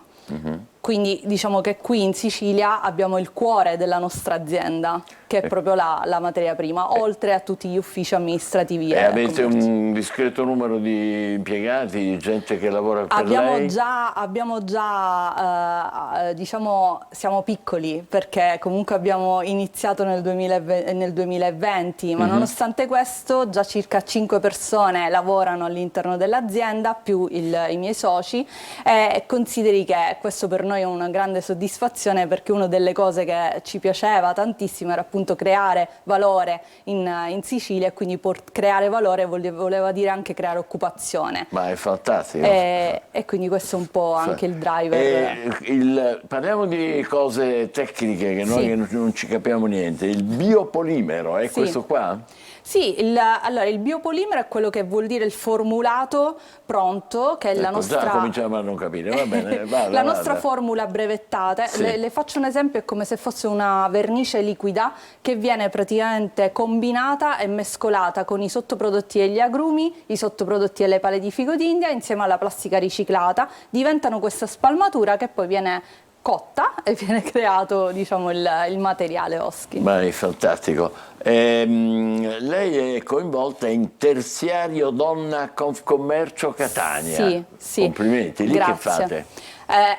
Quindi diciamo che qui in Sicilia abbiamo il cuore della nostra azienda, che è proprio la materia prima, oltre a tutti gli uffici amministrativi. E avete un discreto numero di impiegati, di gente che lavora per lei? Abbiamo già diciamo, siamo piccoli, perché comunque abbiamo iniziato nel 2020, ma nonostante questo già circa 5 persone lavorano all'interno dell'azienda, più i miei soci, e consideri che questo per noi è una grande soddisfazione, perché una delle cose che ci piaceva tantissimo era appunto creare valore in Sicilia, e quindi creare valore voleva dire anche creare occupazione. Ma è fantastico. E quindi questo è un po' anche il driver. Parliamo di cose tecniche che noi non ci capiamo niente. Il biopolimero è questo qua? Sì, allora il biopolimero è quello che vuol dire il formulato pronto, che è la nostra. Già cominciamo a non capire, va bene. La nostra formula brevettata. Le faccio un esempio: è come se fosse una vernice liquida che viene praticamente combinata e mescolata con i sottoprodotti degli agrumi, i sottoprodotti delle pale di figo d'India, insieme alla plastica riciclata, diventano questa spalmatura che poi viene cotta e viene creato, diciamo, il materiale Hosky. Ma è fantastico. Lei è coinvolta in Terziario Donna Confcommercio Catania. Sì. Complimenti, lì grazie. Che fate?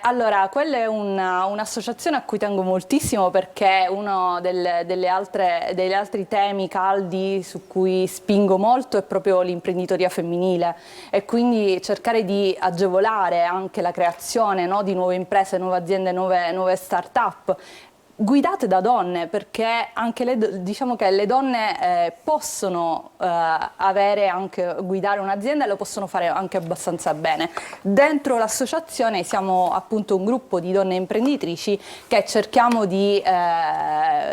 Allora, quella è un'associazione a cui tengo moltissimo, perché uno degli altri temi caldi su cui spingo molto è proprio l'imprenditoria femminile, e quindi cercare di agevolare anche la creazione, no, di nuove imprese, nuove aziende, nuove start-up guidate da donne, perché anche diciamo che le donne possono guidare un'azienda, e lo possono fare anche abbastanza bene. Dentro l'associazione siamo appunto un gruppo di donne imprenditrici che cerchiamo di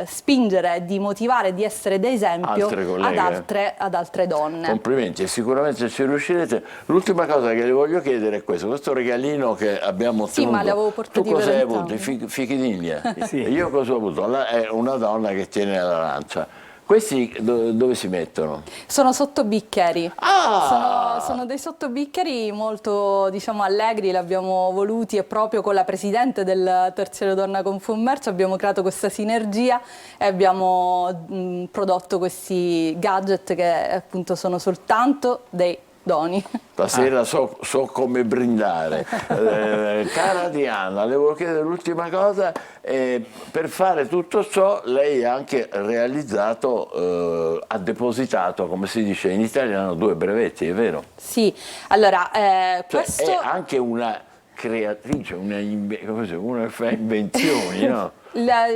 spingere, di motivare, di essere d'esempio ad altre donne. Complimenti, e sicuramente ci riuscirete. L'ultima cosa che le voglio chiedere è questo regalino che abbiamo ottenuto. Sì, ma le avevo portati. Tu cosa hai avuto? I fichi d'India? Sì. Io cosa ho avuto? È una donna che tiene l'arancia. Questi dove si mettono? Sono sottobicchieri. Sono dei sottobicchieri molto, diciamo, allegri, li abbiamo voluti, e proprio con la presidente del Terziario Donna Confcommercio abbiamo creato questa sinergia e abbiamo prodotto questi gadget che appunto sono soltanto dei doni. Stasera so come brindare. Cara Diana, le volevo chiedere l'ultima cosa. Per fare tutto ciò lei ha anche realizzato, ha depositato, come si dice in italiano, 2 brevetti, è vero? Sì, allora questo è anche una creatrice, una fa invenzioni, no?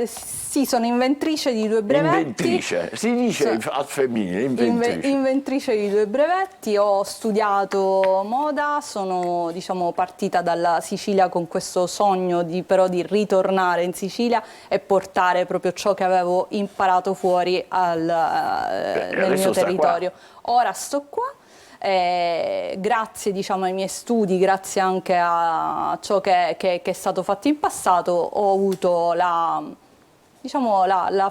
Sì, sono inventrice di 2 brevetti. Inventrice, si dice al femminile, inventrice. Inventrice di 2 brevetti, ho studiato moda, sono partita dalla Sicilia con questo sogno però di ritornare in Sicilia e portare proprio ciò che avevo imparato fuori nel mio territorio. Ora sto qua. Grazie ai miei studi, grazie anche a ciò che è stato fatto in passato, ho avuto la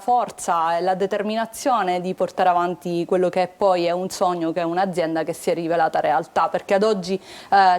forza e la determinazione di portare avanti quello che poi è un sogno, che è un'azienda che si è rivelata realtà, perché ad oggi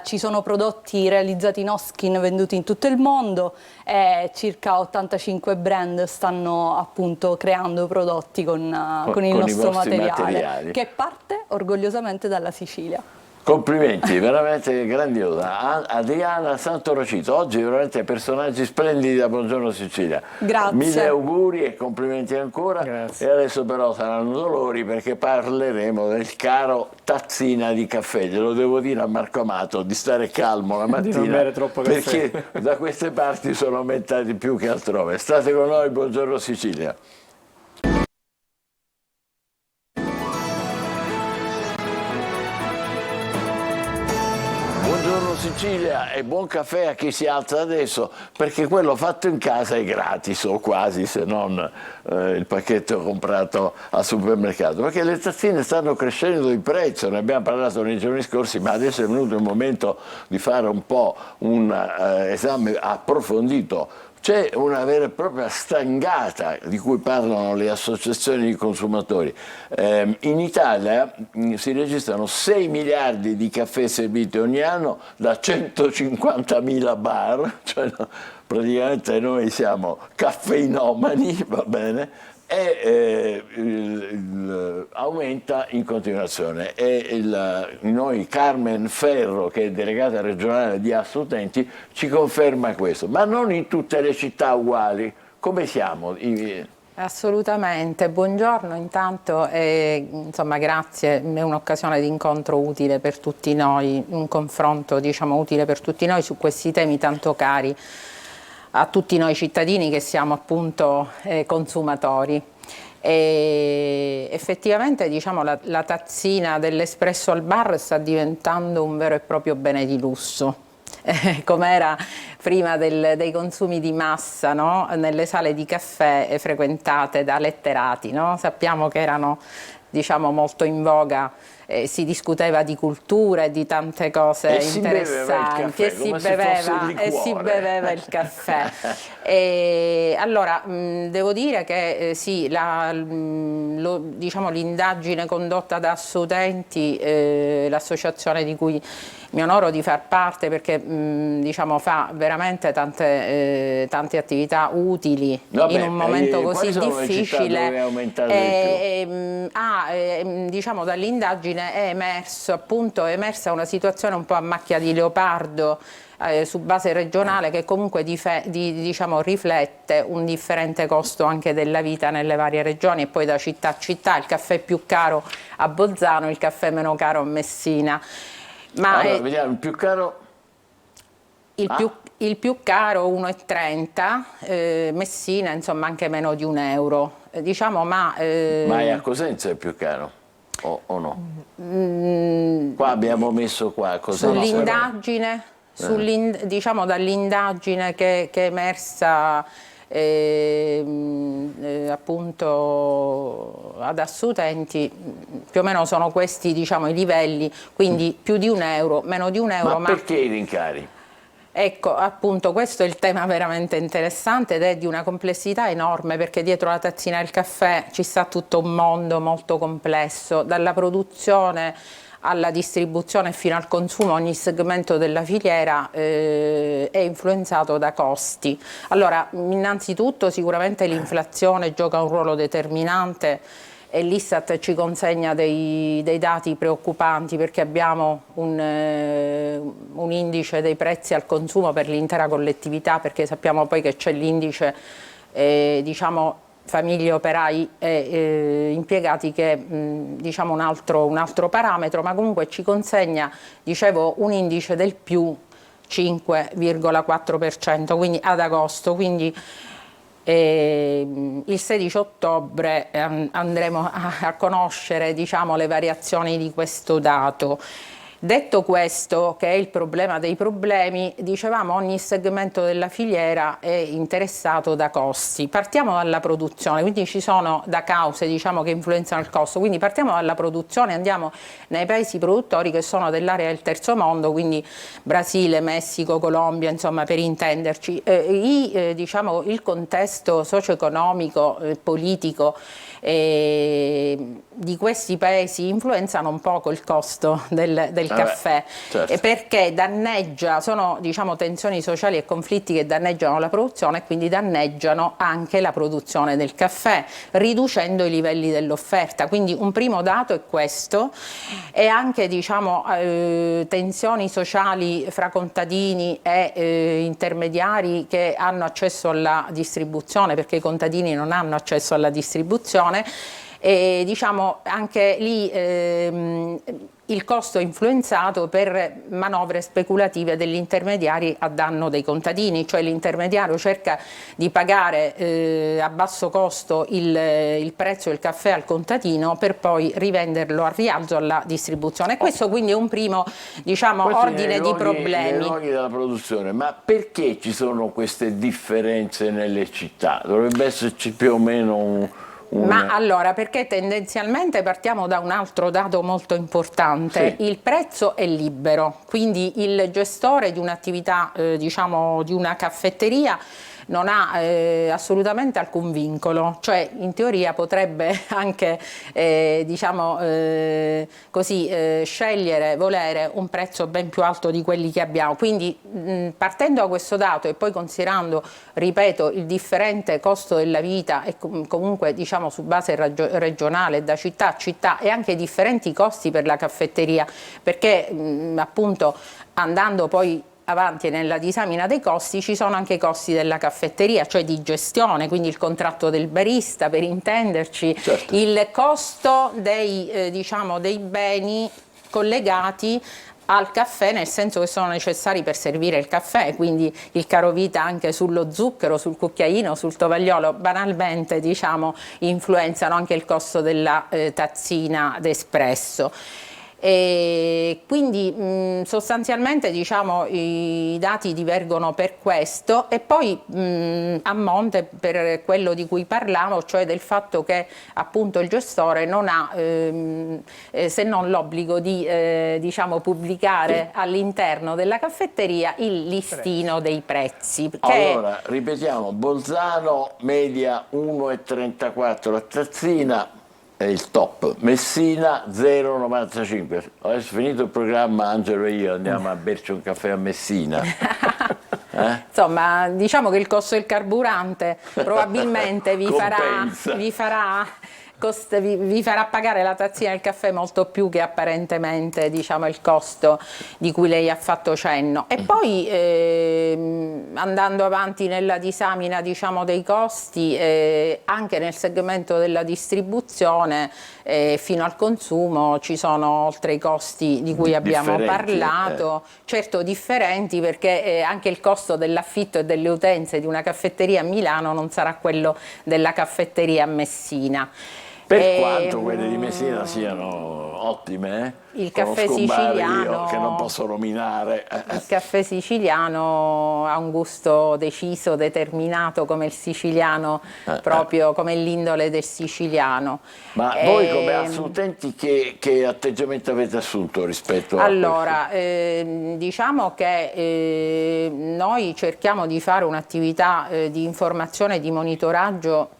ci sono prodotti realizzati in Oskin venduti in tutto il mondo e circa 85 brand stanno appunto creando prodotti con il nostro materiale, che parte orgogliosamente dalla Sicilia. Complimenti, veramente grandiosa. Adriana Santorocito, oggi veramente personaggi splendidi da Buongiorno Sicilia. Grazie. 1000 auguri e complimenti ancora. Grazie. E adesso però saranno dolori perché parleremo del caro tazzina di caffè. Glielo devo dire a Marco Amato di stare calmo la mattina, di non bere troppo caffè, perché da queste parti sono aumentati più che altrove. State con noi, Buongiorno Sicilia. Buongiorno Sicilia e buon caffè a chi si alza adesso, perché quello fatto in casa è gratis o quasi, se non il pacchetto comprato al supermercato, perché le tazzine stanno crescendo di prezzo, ne abbiamo parlato nei giorni scorsi, ma adesso è venuto il momento di fare un po' un esame approfondito. C'è una vera e propria stangata di cui parlano le associazioni di consumatori. In Italia si registrano 6 miliardi di caffè serviti ogni anno da 150.000 bar, cioè praticamente noi siamo caffeinomani, va bene? E aumenta in continuazione e noi Carmen Ferro, che è delegata regionale di Assoutenti, ci conferma questo, ma non in tutte le città uguali. Come siamo? Assolutamente, buongiorno intanto insomma grazie, è un'occasione di incontro utile per tutti noi, un confronto utile per tutti noi su questi temi tanto cari a tutti noi cittadini che siamo appunto consumatori. E effettivamente la tazzina dell'espresso al bar sta diventando un vero e proprio bene di lusso, come era prima dei consumi di massa, no? Nelle sale di caffè frequentate da letterati, no? Sappiamo che erano molto in voga. Si discuteva di cultura e di tante cose interessanti e si beveva il caffè. E allora devo dire che sì, l'indagine condotta da Assoutenti, l'associazione di cui mi onoro di far parte, perché fa veramente tante attività utili in un momento così difficile. Dall'indagine è emersa una situazione un po' a macchia di leopardo su base regionale, che comunque riflette un differente costo anche della vita nelle varie regioni, e poi da città a città: il caffè più caro a Bolzano, il caffè meno caro a Messina. Ma allora, vediamo, il più caro? Il più caro 1,30, Messina insomma anche meno di €1, ma è a Cosenza il più caro? O no? Qua abbiamo messo qua Cosenza. Dall'indagine che è emersa appunto ad Assoutenti, più o meno sono questi i livelli, quindi più di €1, meno di €1. Ma perché i rincari? Ecco, appunto, questo è il tema veramente interessante ed è di una complessità enorme, perché dietro la tazzina del caffè ci sta tutto un mondo molto complesso, dalla produzione alla distribuzione fino al consumo. Ogni segmento della filiera è influenzato da costi. Allora, innanzitutto sicuramente l'inflazione gioca un ruolo determinante, e l'Istat ci consegna dei dati preoccupanti, perché abbiamo un indice dei prezzi al consumo per l'intera collettività, perché sappiamo poi che c'è l'indice famiglie, operai e impiegati, che è un altro parametro, ma comunque ci consegna un indice del più 5,4%, quindi ad agosto. Quindi Il 16 ottobre andremo a conoscere, diciamo, le variazioni di questo dato. Detto questo, che è il problema dei problemi, dicevamo ogni segmento della filiera è interessato da costi. Partiamo dalla produzione, quindi ci sono da cause, diciamo, che influenzano il costo, quindi partiamo dalla produzione, andiamo nei paesi produttori che sono dell'area del terzo mondo, quindi Brasile, Messico, Colombia, insomma, per intenderci. Diciamo, il contesto socio-economico, politico di questi paesi influenzano un poco il costo del caffè, certo. Perché danneggia, sono, diciamo, tensioni sociali e conflitti che danneggiano la produzione e quindi danneggiano anche la produzione del caffè, riducendo i livelli dell'offerta. Quindi un primo dato è questo, e anche, diciamo, tensioni sociali fra contadini e intermediari che hanno accesso alla distribuzione, perché i contadini non hanno accesso alla distribuzione. E diciamo anche lì il costo è influenzato per manovre speculative degli intermediari a danno dei contadini, cioè l'intermediario cerca di pagare a basso costo il prezzo del caffè al contadino per poi rivenderlo a rialzo alla distribuzione. Questo quindi è un primo, diciamo, ordine di problemi. Nei luoghi della produzione, ma perché ci sono queste differenze nelle città? Dovrebbe esserci più o meno Ma allora, perché tendenzialmente partiamo da un altro dato molto importante, sì. Il prezzo è libero, quindi il gestore di un'attività, diciamo, di una caffetteria non ha assolutamente alcun vincolo, cioè in teoria potrebbe anche diciamo così scegliere, volere un prezzo ben più alto di quelli che abbiamo. Quindi partendo da questo dato e poi considerando, ripeto, il differente costo della vita e comunque, diciamo, su base regionale da città a città, e anche differenti costi per la caffetteria, perché appunto andando poi avanti nella disamina dei costi ci sono anche i costi della caffetteria, cioè di gestione, quindi il contratto del barista, per intenderci, certo. Il costo dei, diciamo, dei beni collegati al caffè, nel senso che sono necessari per servire il caffè, quindi il carovita anche sullo zucchero, sul cucchiaino, sul tovagliolo, banalmente, diciamo, influenzano anche il costo della tazzina d'espresso. E quindi sostanzialmente, diciamo, i dati divergono per questo, e poi a monte per quello di cui parlavo, cioè del fatto che appunto il gestore non ha se non l'obbligo di diciamo pubblicare all'interno della caffetteria il listino dei prezzi. Allora, ripetiamo, Bolzano media 1,34 la tazzina, è il top. Messina 0,95. Adesso finito il programma, Angelo e io andiamo a berci un caffè a Messina. Insomma, diciamo che il costo del carburante probabilmente vi farà pagare la tazzina del caffè molto più che apparentemente, diciamo, il costo di cui lei ha fatto cenno. E poi andando avanti nella disamina, diciamo, dei costi, anche nel segmento della distribuzione fino al consumo ci sono, oltre ai costi di cui abbiamo parlato, certo differenti, perché anche il costo dell'affitto e delle utenze di una caffetteria a Milano non sarà quello della caffetteria a Messina. Per quanto quelle di Messina siano ottime, il caffè siciliano, che non posso nominare. Il caffè siciliano ha un gusto deciso, determinato, come il siciliano, proprio come l'indole del siciliano. Ma voi come assunenti che atteggiamento avete assunto rispetto a allora, diciamo che noi cerchiamo di fare un'attività di informazione e di monitoraggio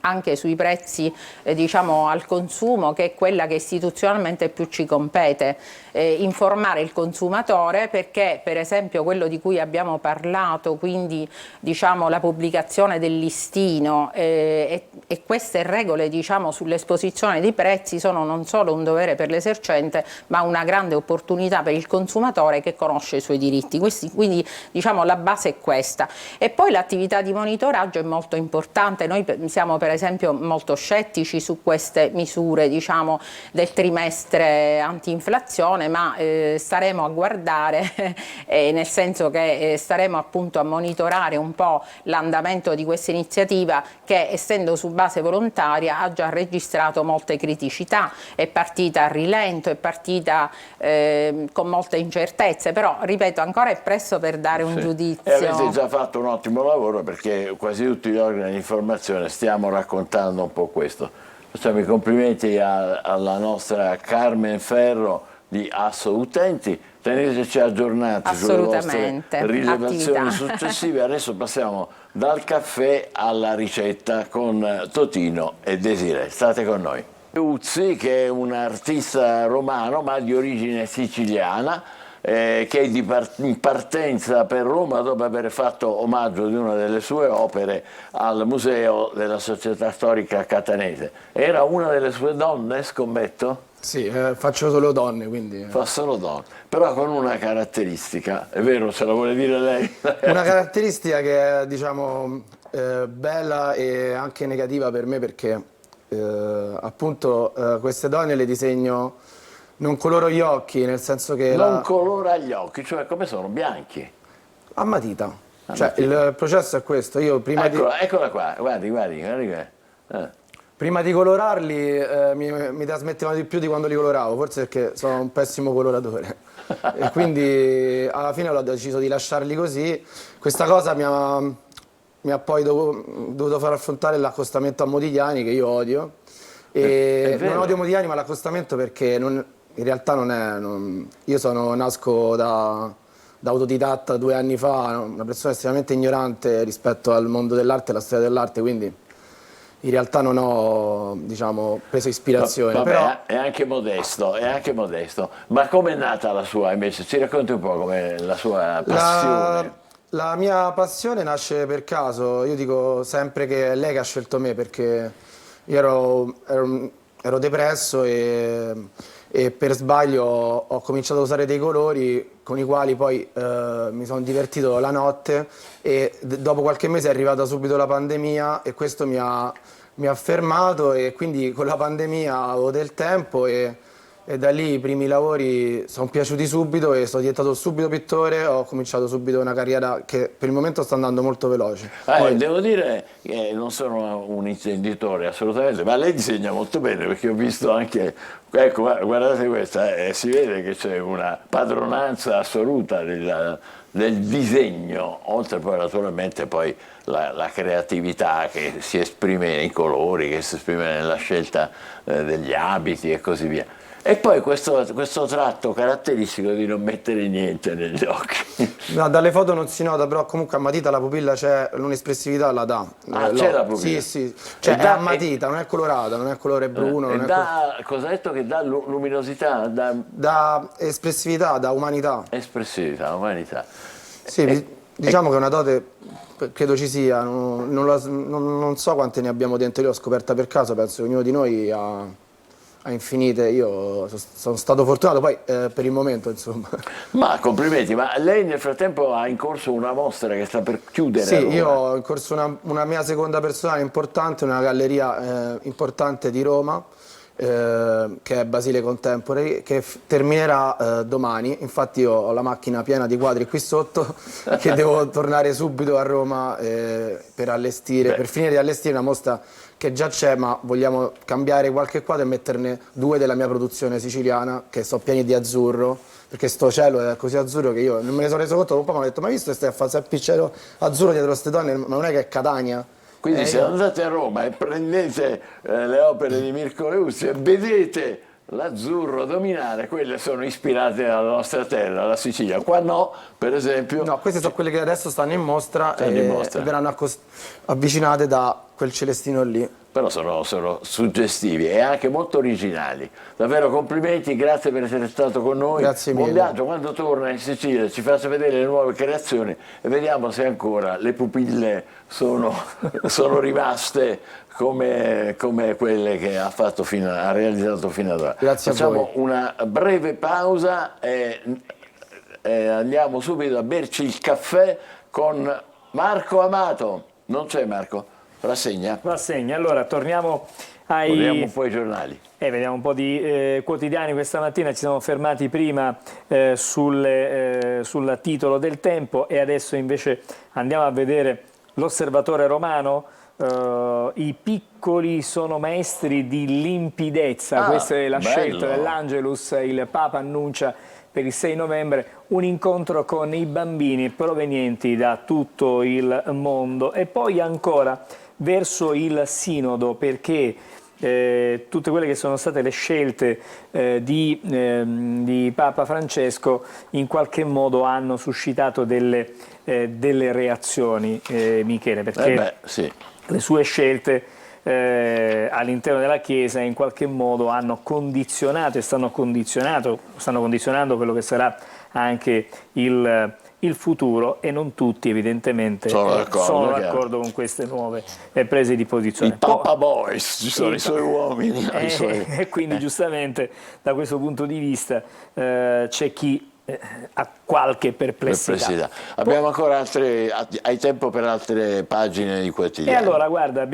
anche sui prezzi, diciamo, al consumo, che è quella che istituzionalmente più ci compete. Informare il consumatore, perché per esempio quello di cui abbiamo parlato, quindi, diciamo, la pubblicazione del listino e queste regole, diciamo, sull'esposizione dei prezzi sono non solo un dovere per l'esercente, ma una grande opportunità per il consumatore che conosce i suoi diritti. Quindi, diciamo, la base è questa. E poi l'attività di monitoraggio è molto importante. Noi siamo per esempio molto scettici critici su queste misure, diciamo, del trimestre anti-inflazione, ma staremo a guardare, nel senso che staremo appunto a monitorare un po' l'andamento di questa iniziativa che, essendo su base volontaria, ha già registrato molte criticità, è partita a rilento, è partita con molte incertezze, però ripeto, ancora è presto per dare un giudizio. E avete già fatto un ottimo lavoro, perché quasi tutti gli organi di informazione stiamo raccontando un po' questo. Facciamo i complimenti alla nostra Carmen Ferro di Asso Utenti. Teneteci aggiornati sulle vostre rilevazioni successive. Adesso passiamo dal caffè alla ricetta con Totino e Desiree. State con noi. Uzzi, che è un artista romano ma di origine siciliana, che è in partenza per Roma dopo aver fatto omaggio di una delle sue opere al Museo della Società Storica Catanese. Era una delle sue donne, scommetto? Sì, faccio solo donne, quindi... Fa solo donne, però con una caratteristica, è vero, ce la vuole dire lei? Una caratteristica che è, diciamo, bella e anche negativa per me, perché appunto queste donne le disegno, non coloro gli occhi, nel senso che... Non colora gli occhi, cioè come sono? Bianchi? A matita. Cioè, il processo è questo, io prima Eccola qua, guardi qua. Prima di colorarli mi trasmettevano di più di quando li coloravo, forse perché sono un pessimo coloratore. E quindi alla fine ho deciso di lasciarli così. Questa cosa mi ha poi dovuto far affrontare l'accostamento a Modigliani, che io odio. E non odio Modigliani, ma l'accostamento perché in realtà non è... Io nasco da autodidatta 2 anni fa, una persona estremamente ignorante rispetto al mondo dell'arte e alla storia dell'arte, quindi... In realtà non ho, diciamo, preso ispirazione. Vabbè, però... è anche modesto. Ma com'è nata la sua, invece? Ci racconti un po' com'è la sua passione? La mia passione nasce per caso. Io dico sempre che è lei che ha scelto me, perché io ero depresso e per sbaglio ho cominciato a usare dei colori con i quali poi mi sono divertito la notte, e dopo qualche mese è arrivata subito la pandemia e questo mi ha fermato, e quindi con la pandemia avevo del tempo e da lì i primi lavori sono piaciuti subito e sono diventato subito pittore. Ho cominciato subito una carriera che per il momento sta andando molto veloce. Devo dire che non sono un intenditore assolutamente, ma lei disegna molto bene, perché ho visto anche, ecco, guardate questa, si vede che c'è una padronanza assoluta del disegno, oltre poi naturalmente poi la creatività che si esprime nei colori, che si esprime nella scelta degli abiti e così via. E poi questo tratto caratteristico di non mettere niente negli occhi. No, dalle foto non si nota, però comunque a matita la pupilla c'è, l'un'espressività la dà. C'è la pupilla? Sì. Cioè è a matita, non è colorata, non è colore bruno. Cosa ha detto che dà luminosità? Da espressività, da umanità. Espressività, umanità. Sì, diciamo che è una dote, credo ci sia, non so quante ne abbiamo dentro, io l'ho scoperta per caso, penso che ognuno di noi ha infinite. Io sono stato fortunato, poi per il momento, insomma. Ma complimenti, ma lei nel frattempo ha in corso una mostra che sta per chiudere? Sì, io ho in corso una mia seconda personale importante, una galleria importante di Roma, che è Basile Contemporary, che terminerà domani. Infatti io ho la macchina piena di quadri qui sotto, che devo tornare subito a Roma per allestire, per finire di allestire una mostra che già c'è, ma vogliamo cambiare qualche quadro e metterne 2 della mia produzione siciliana, che sono pieni di azzurro, perché sto cielo è così azzurro che io non me ne sono reso conto. Un po' mi ha detto: ma visto che stai a fare sempre il cielo azzurro dietro queste donne, ma non è che è Catania? Quindi se andate a Roma e prendete le opere di Mirko Leuzzi e vedete l'azzurro dominare, quelle sono ispirate alla nostra terra, alla Sicilia. Qua no, per esempio... No, queste sono quelle che adesso stanno in mostra e verranno avvicinate da quel celestino lì. Però sono suggestivi e anche molto originali. Davvero complimenti, grazie per essere stato con noi. Grazie mille. Buon viaggio, quando torna in Sicilia ci faccia vedere le nuove creazioni e vediamo se ancora le pupille sono rimaste come quelle che ha realizzato fino ad ora. Grazie. Facciamo una breve pausa e andiamo subito a berci il caffè con Marco Amato. Non c'è Marco? Rassegna. Allora torniamo Vediamo un po' i giornali. Vediamo un po' di quotidiani questa mattina. Ci siamo fermati prima sul titolo del Tempo e adesso invece andiamo a vedere l'Osservatore Romano. I piccoli sono maestri di limpidezza, questa è la scelta dell'Angelus. Il Papa annuncia per il 6 novembre un incontro con i bambini provenienti da tutto il mondo. E poi ancora verso il Sinodo, perché tutte quelle che sono state le scelte di Papa Francesco in qualche modo hanno suscitato delle reazioni, Michele, perché le sue scelte all'interno della Chiesa in qualche modo hanno condizionato e stanno condizionando quello che sarà anche il futuro, e non tutti evidentemente sono d'accordo con queste nuove prese di posizione. I Papa Boys, ci sono i suoi uomini. E quindi giustamente da questo punto di vista c'è chi ha qualche perplessità. Abbiamo ancora hai tempo per altre pagine di quotidiani? E allora guarda,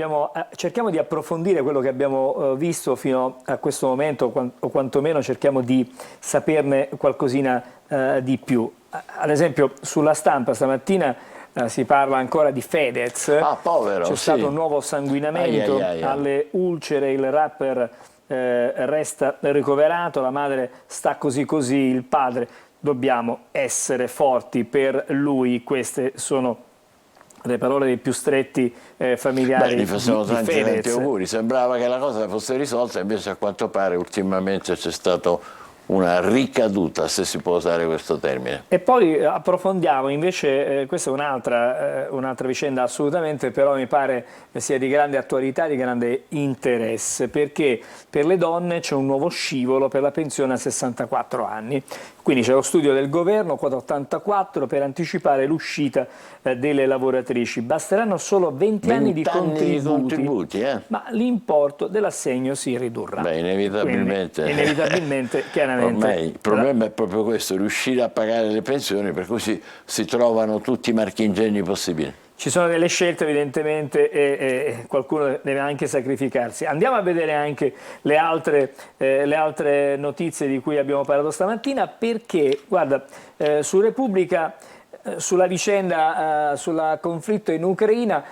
cerchiamo di approfondire quello che abbiamo visto fino a questo momento, o quantomeno cerchiamo di saperne qualcosina di più. Ad esempio sulla Stampa stamattina si parla ancora di Fedez. Povero, c'è stato un nuovo sanguinamento alle ulcere, il rapper resta ricoverato, la madre sta così, il padre. Dobbiamo essere forti per lui, queste sono le parole dei più stretti familiari. Gli facciamo di tanti Fedez. auguri, sembrava che la cosa fosse risolta, invece a quanto pare ultimamente c'è stato una ricaduta, se si può usare questo termine. E poi approfondiamo invece, questa è un'altra vicenda assolutamente, però mi pare sia di grande attualità, di grande interesse, perché per le donne c'è un nuovo scivolo per la pensione a 64 anni. Quindi c'è lo studio del governo, quota 84, per anticipare l'uscita delle lavoratrici. Basteranno solo 20 anni di contributi, ma l'importo dell'assegno si ridurrà. Inevitabilmente. Quindi, inevitabilmente, chiaramente. Ormai il problema è proprio questo, riuscire a pagare le pensioni, per cui si trovano tutti i marchingegni possibili. Ci sono delle scelte evidentemente e qualcuno deve anche sacrificarsi. Andiamo a vedere anche le altre notizie di cui abbiamo parlato stamattina, perché guarda, su Repubblica, sulla vicenda, sul conflitto in Ucraina,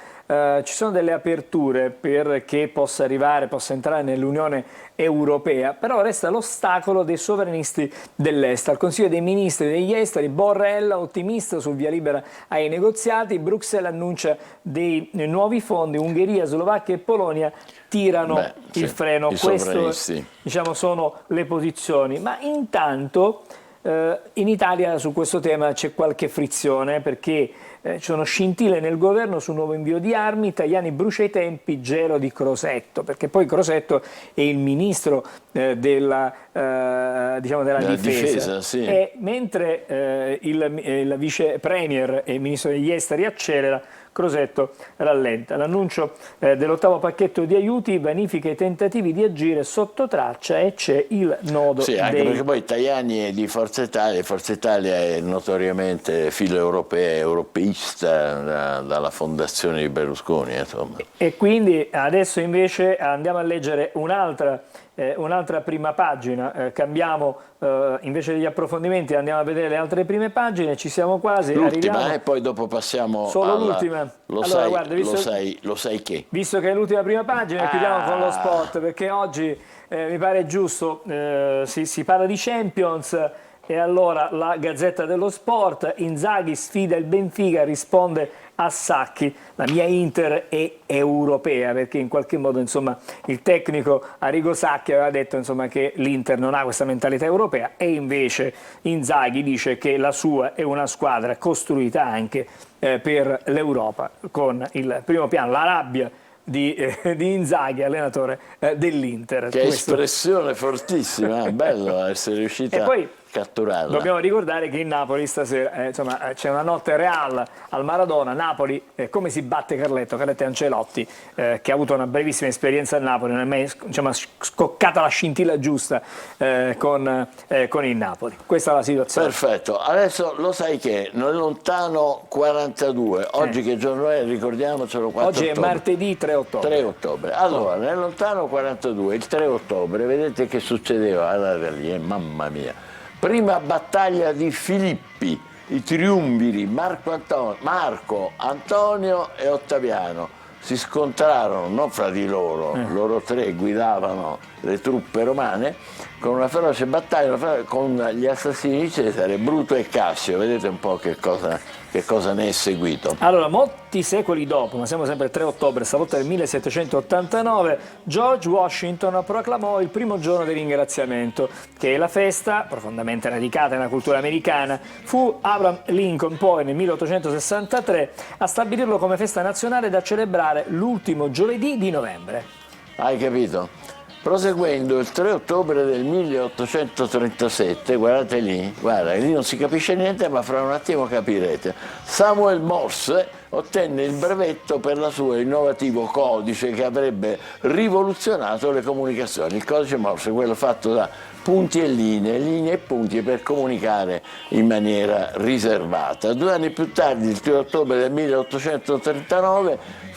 ci sono delle aperture perché possa entrare nell'Unione Europea, però resta l'ostacolo dei sovranisti dell'Est. Al Consiglio dei Ministri degli Esteri, Borrell ottimista sul via libera ai negoziati, Bruxelles annuncia dei nuovi fondi, Ungheria, Slovacchia e Polonia tirano il freno. Queste sono le posizioni, ma intanto in Italia su questo tema c'è qualche frizione, perché ci sono scintille nel governo su un nuovo invio di armi. Tajani brucia i tempi, gelo di Crosetto, perché poi Crosetto è il ministro della difesa. E mentre il vice premier e il ministro degli esteri accelera, Crosetto rallenta. L'annuncio dell'8° pacchetto di aiuti vanifica i tentativi di agire sotto traccia e c'è il nodo anche perché poi Tajani è di Forza Italia, Forza Italia è notoriamente filo europea, europeista dalla fondazione di Berlusconi, insomma. E quindi adesso invece andiamo a leggere un'altra prima pagina, cambiamo invece degli approfondimenti, andiamo a vedere le altre prime pagine, ci siamo quasi, l'ultima e poi dopo passiamo solo l'ultima. Lo sai che? Visto che è l'ultima prima pagina, chiudiamo con lo sport, perché oggi mi pare giusto, si parla di Champions. E allora la Gazzetta dello Sport, Inzaghi sfida il Benfica, risponde a Sacchi, la mia Inter è europea, perché in qualche modo insomma il tecnico Arrigo Sacchi aveva detto insomma che l'Inter non ha questa mentalità europea, e invece Inzaghi dice che la sua è una squadra costruita anche per l'Europa, con il primo piano la rabbia di Inzaghi, allenatore dell'Inter. Che espressione fortissima, bello essere riuscita catturarla. Dobbiamo ricordare che in Napoli stasera insomma, c'è una notte Real al Maradona. Napoli, come si batte Carletto Ancelotti, che ha avuto una brevissima esperienza a Napoli, non è mai scoccata la scintilla giusta con il Napoli. Questa è la situazione. Perfetto, adesso lo sai che nel lontano 42, oggi che giorno è? Ricordiamocelo, 4 Oggi ottobre. è martedì 3 ottobre. 3 ottobre. Allora, nel lontano 42, il 3 ottobre, vedete che succedeva? Guardate lì, mamma mia. Prima battaglia di Filippi, i triumviri Marco, Antonio e Ottaviano si scontrarono, non fra di loro, loro tre guidavano le truppe romane, con una feroce battaglia con gli assassini di Cesare, Bruto e Cassio. Vedete un po' che cosa ne è seguito. Allora, molti secoli dopo, ma siamo sempre il 3 ottobre, stavolta del 1789, George Washington proclamò il primo giorno di ringraziamento, che è la festa, profondamente radicata nella cultura americana. Fu Abraham Lincoln poi nel 1863 a stabilirlo come festa nazionale da celebrare l'ultimo giovedì di novembre. Hai capito? Proseguendo, il 3 ottobre del 1837, guardate lì, guarda, lì non si capisce niente, ma fra un attimo capirete. Samuel Morse ottenne il brevetto per il suo innovativo codice che avrebbe rivoluzionato le comunicazioni. Il codice Morse, quello fatto da punti e linee e punti per comunicare in maniera riservata. 2 anni più tardi, il 3 ottobre del 1839,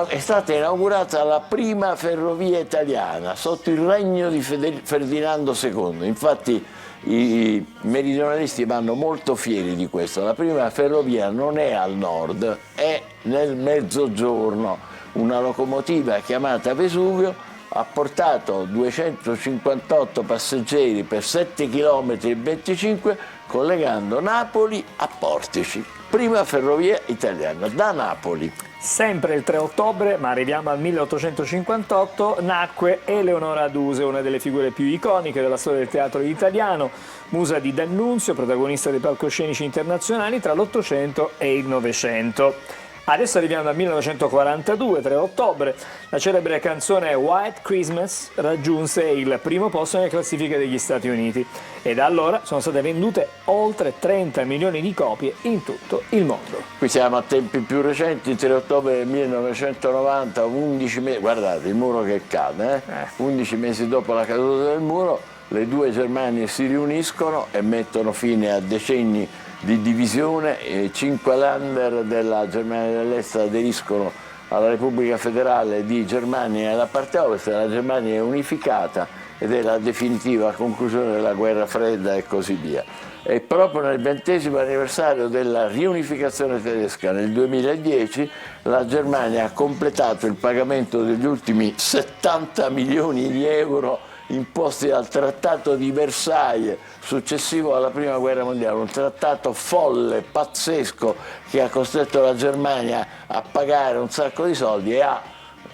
è stata inaugurata la prima ferrovia italiana sotto il regno di Ferdinando II. Infatti i meridionalisti vanno molto fieri di questo. La prima ferrovia non è al nord, è nel mezzogiorno. Una locomotiva chiamata Vesuvio ha portato 258 passeggeri per 7 km e 25 collegando Napoli a Portici. Prima ferrovia italiana da Napoli. Sempre il 3 ottobre, ma arriviamo al 1858, nacque Eleonora Duse, una delle figure più iconiche della storia del teatro italiano, musa di D'Annunzio, protagonista dei palcoscenici internazionali tra l'Ottocento e il Novecento. Adesso arriviamo al 1942, 3 ottobre, la celebre canzone White Christmas raggiunse il primo posto nelle classifiche degli Stati Uniti e da allora sono state vendute oltre 30 milioni di copie in tutto il mondo. Qui siamo a tempi più recenti, 3 ottobre del 1990, 11 mesi, guardate il muro che cade, 11 mesi dopo la caduta del muro, le due Germanie si riuniscono e mettono fine a decenni di divisione. 5 Länder della Germania dell'Est aderiscono alla Repubblica Federale di Germania e la parte ovest, la Germania è unificata ed è la definitiva conclusione della guerra fredda e così via. E proprio nel 20° anniversario della riunificazione tedesca nel 2010 la Germania ha completato il pagamento degli ultimi 70 milioni di euro imposti dal Trattato di Versailles successivo alla Prima Guerra Mondiale, un trattato folle, pazzesco, che ha costretto la Germania a pagare un sacco di soldi e ha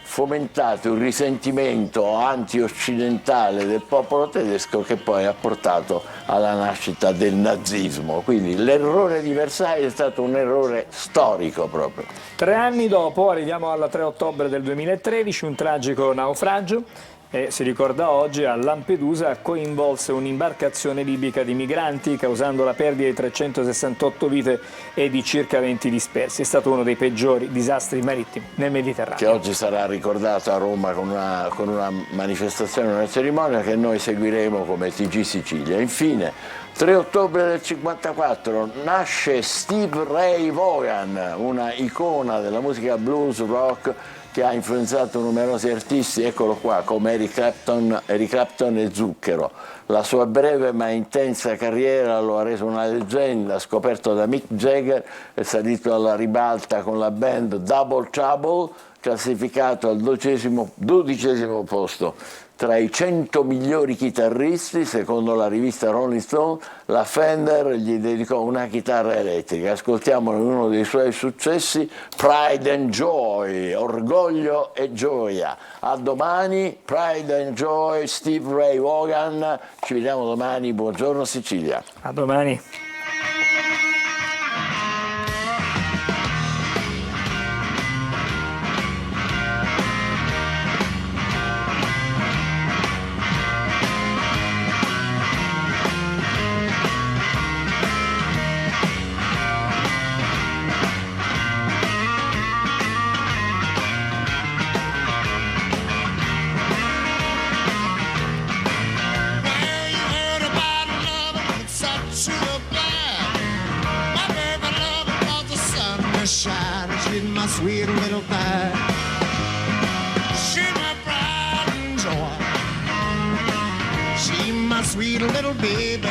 fomentato il risentimento anti-occidentale del popolo tedesco che poi ha portato alla nascita del nazismo. Quindi l'errore di Versailles è stato un errore storico proprio. 3 anni dopo arriviamo al 3 ottobre del 2013, un tragico naufragio. E si ricorda oggi a Lampedusa coinvolse un'imbarcazione libica di migranti causando la perdita di 368 vite e di circa 20 dispersi. È stato uno dei peggiori disastri marittimi nel Mediterraneo. Che oggi sarà ricordato a Roma con una manifestazione, una cerimonia che noi seguiremo come TG Sicilia. Infine, 3 ottobre del 1954 nasce Steve Ray Vaughan, una icona della musica blues rock che ha influenzato numerosi artisti, eccolo qua, come Eric Clapton e Zucchero. La sua breve ma intensa carriera lo ha reso una leggenda, scoperto da Mick Jagger, è salito alla ribalta con la band Double Trouble, classificato al 12° posto. Tra i 100 migliori chitarristi, secondo la rivista Rolling Stone, la Fender gli dedicò una chitarra elettrica. Ascoltiamo uno dei suoi successi, Pride and Joy, orgoglio e gioia. A domani, Pride and Joy, Steve Ray Vaughan. Ci vediamo domani, buongiorno Sicilia. A domani. my sweet little thing. She's my pride and joy. She's my sweet little baby.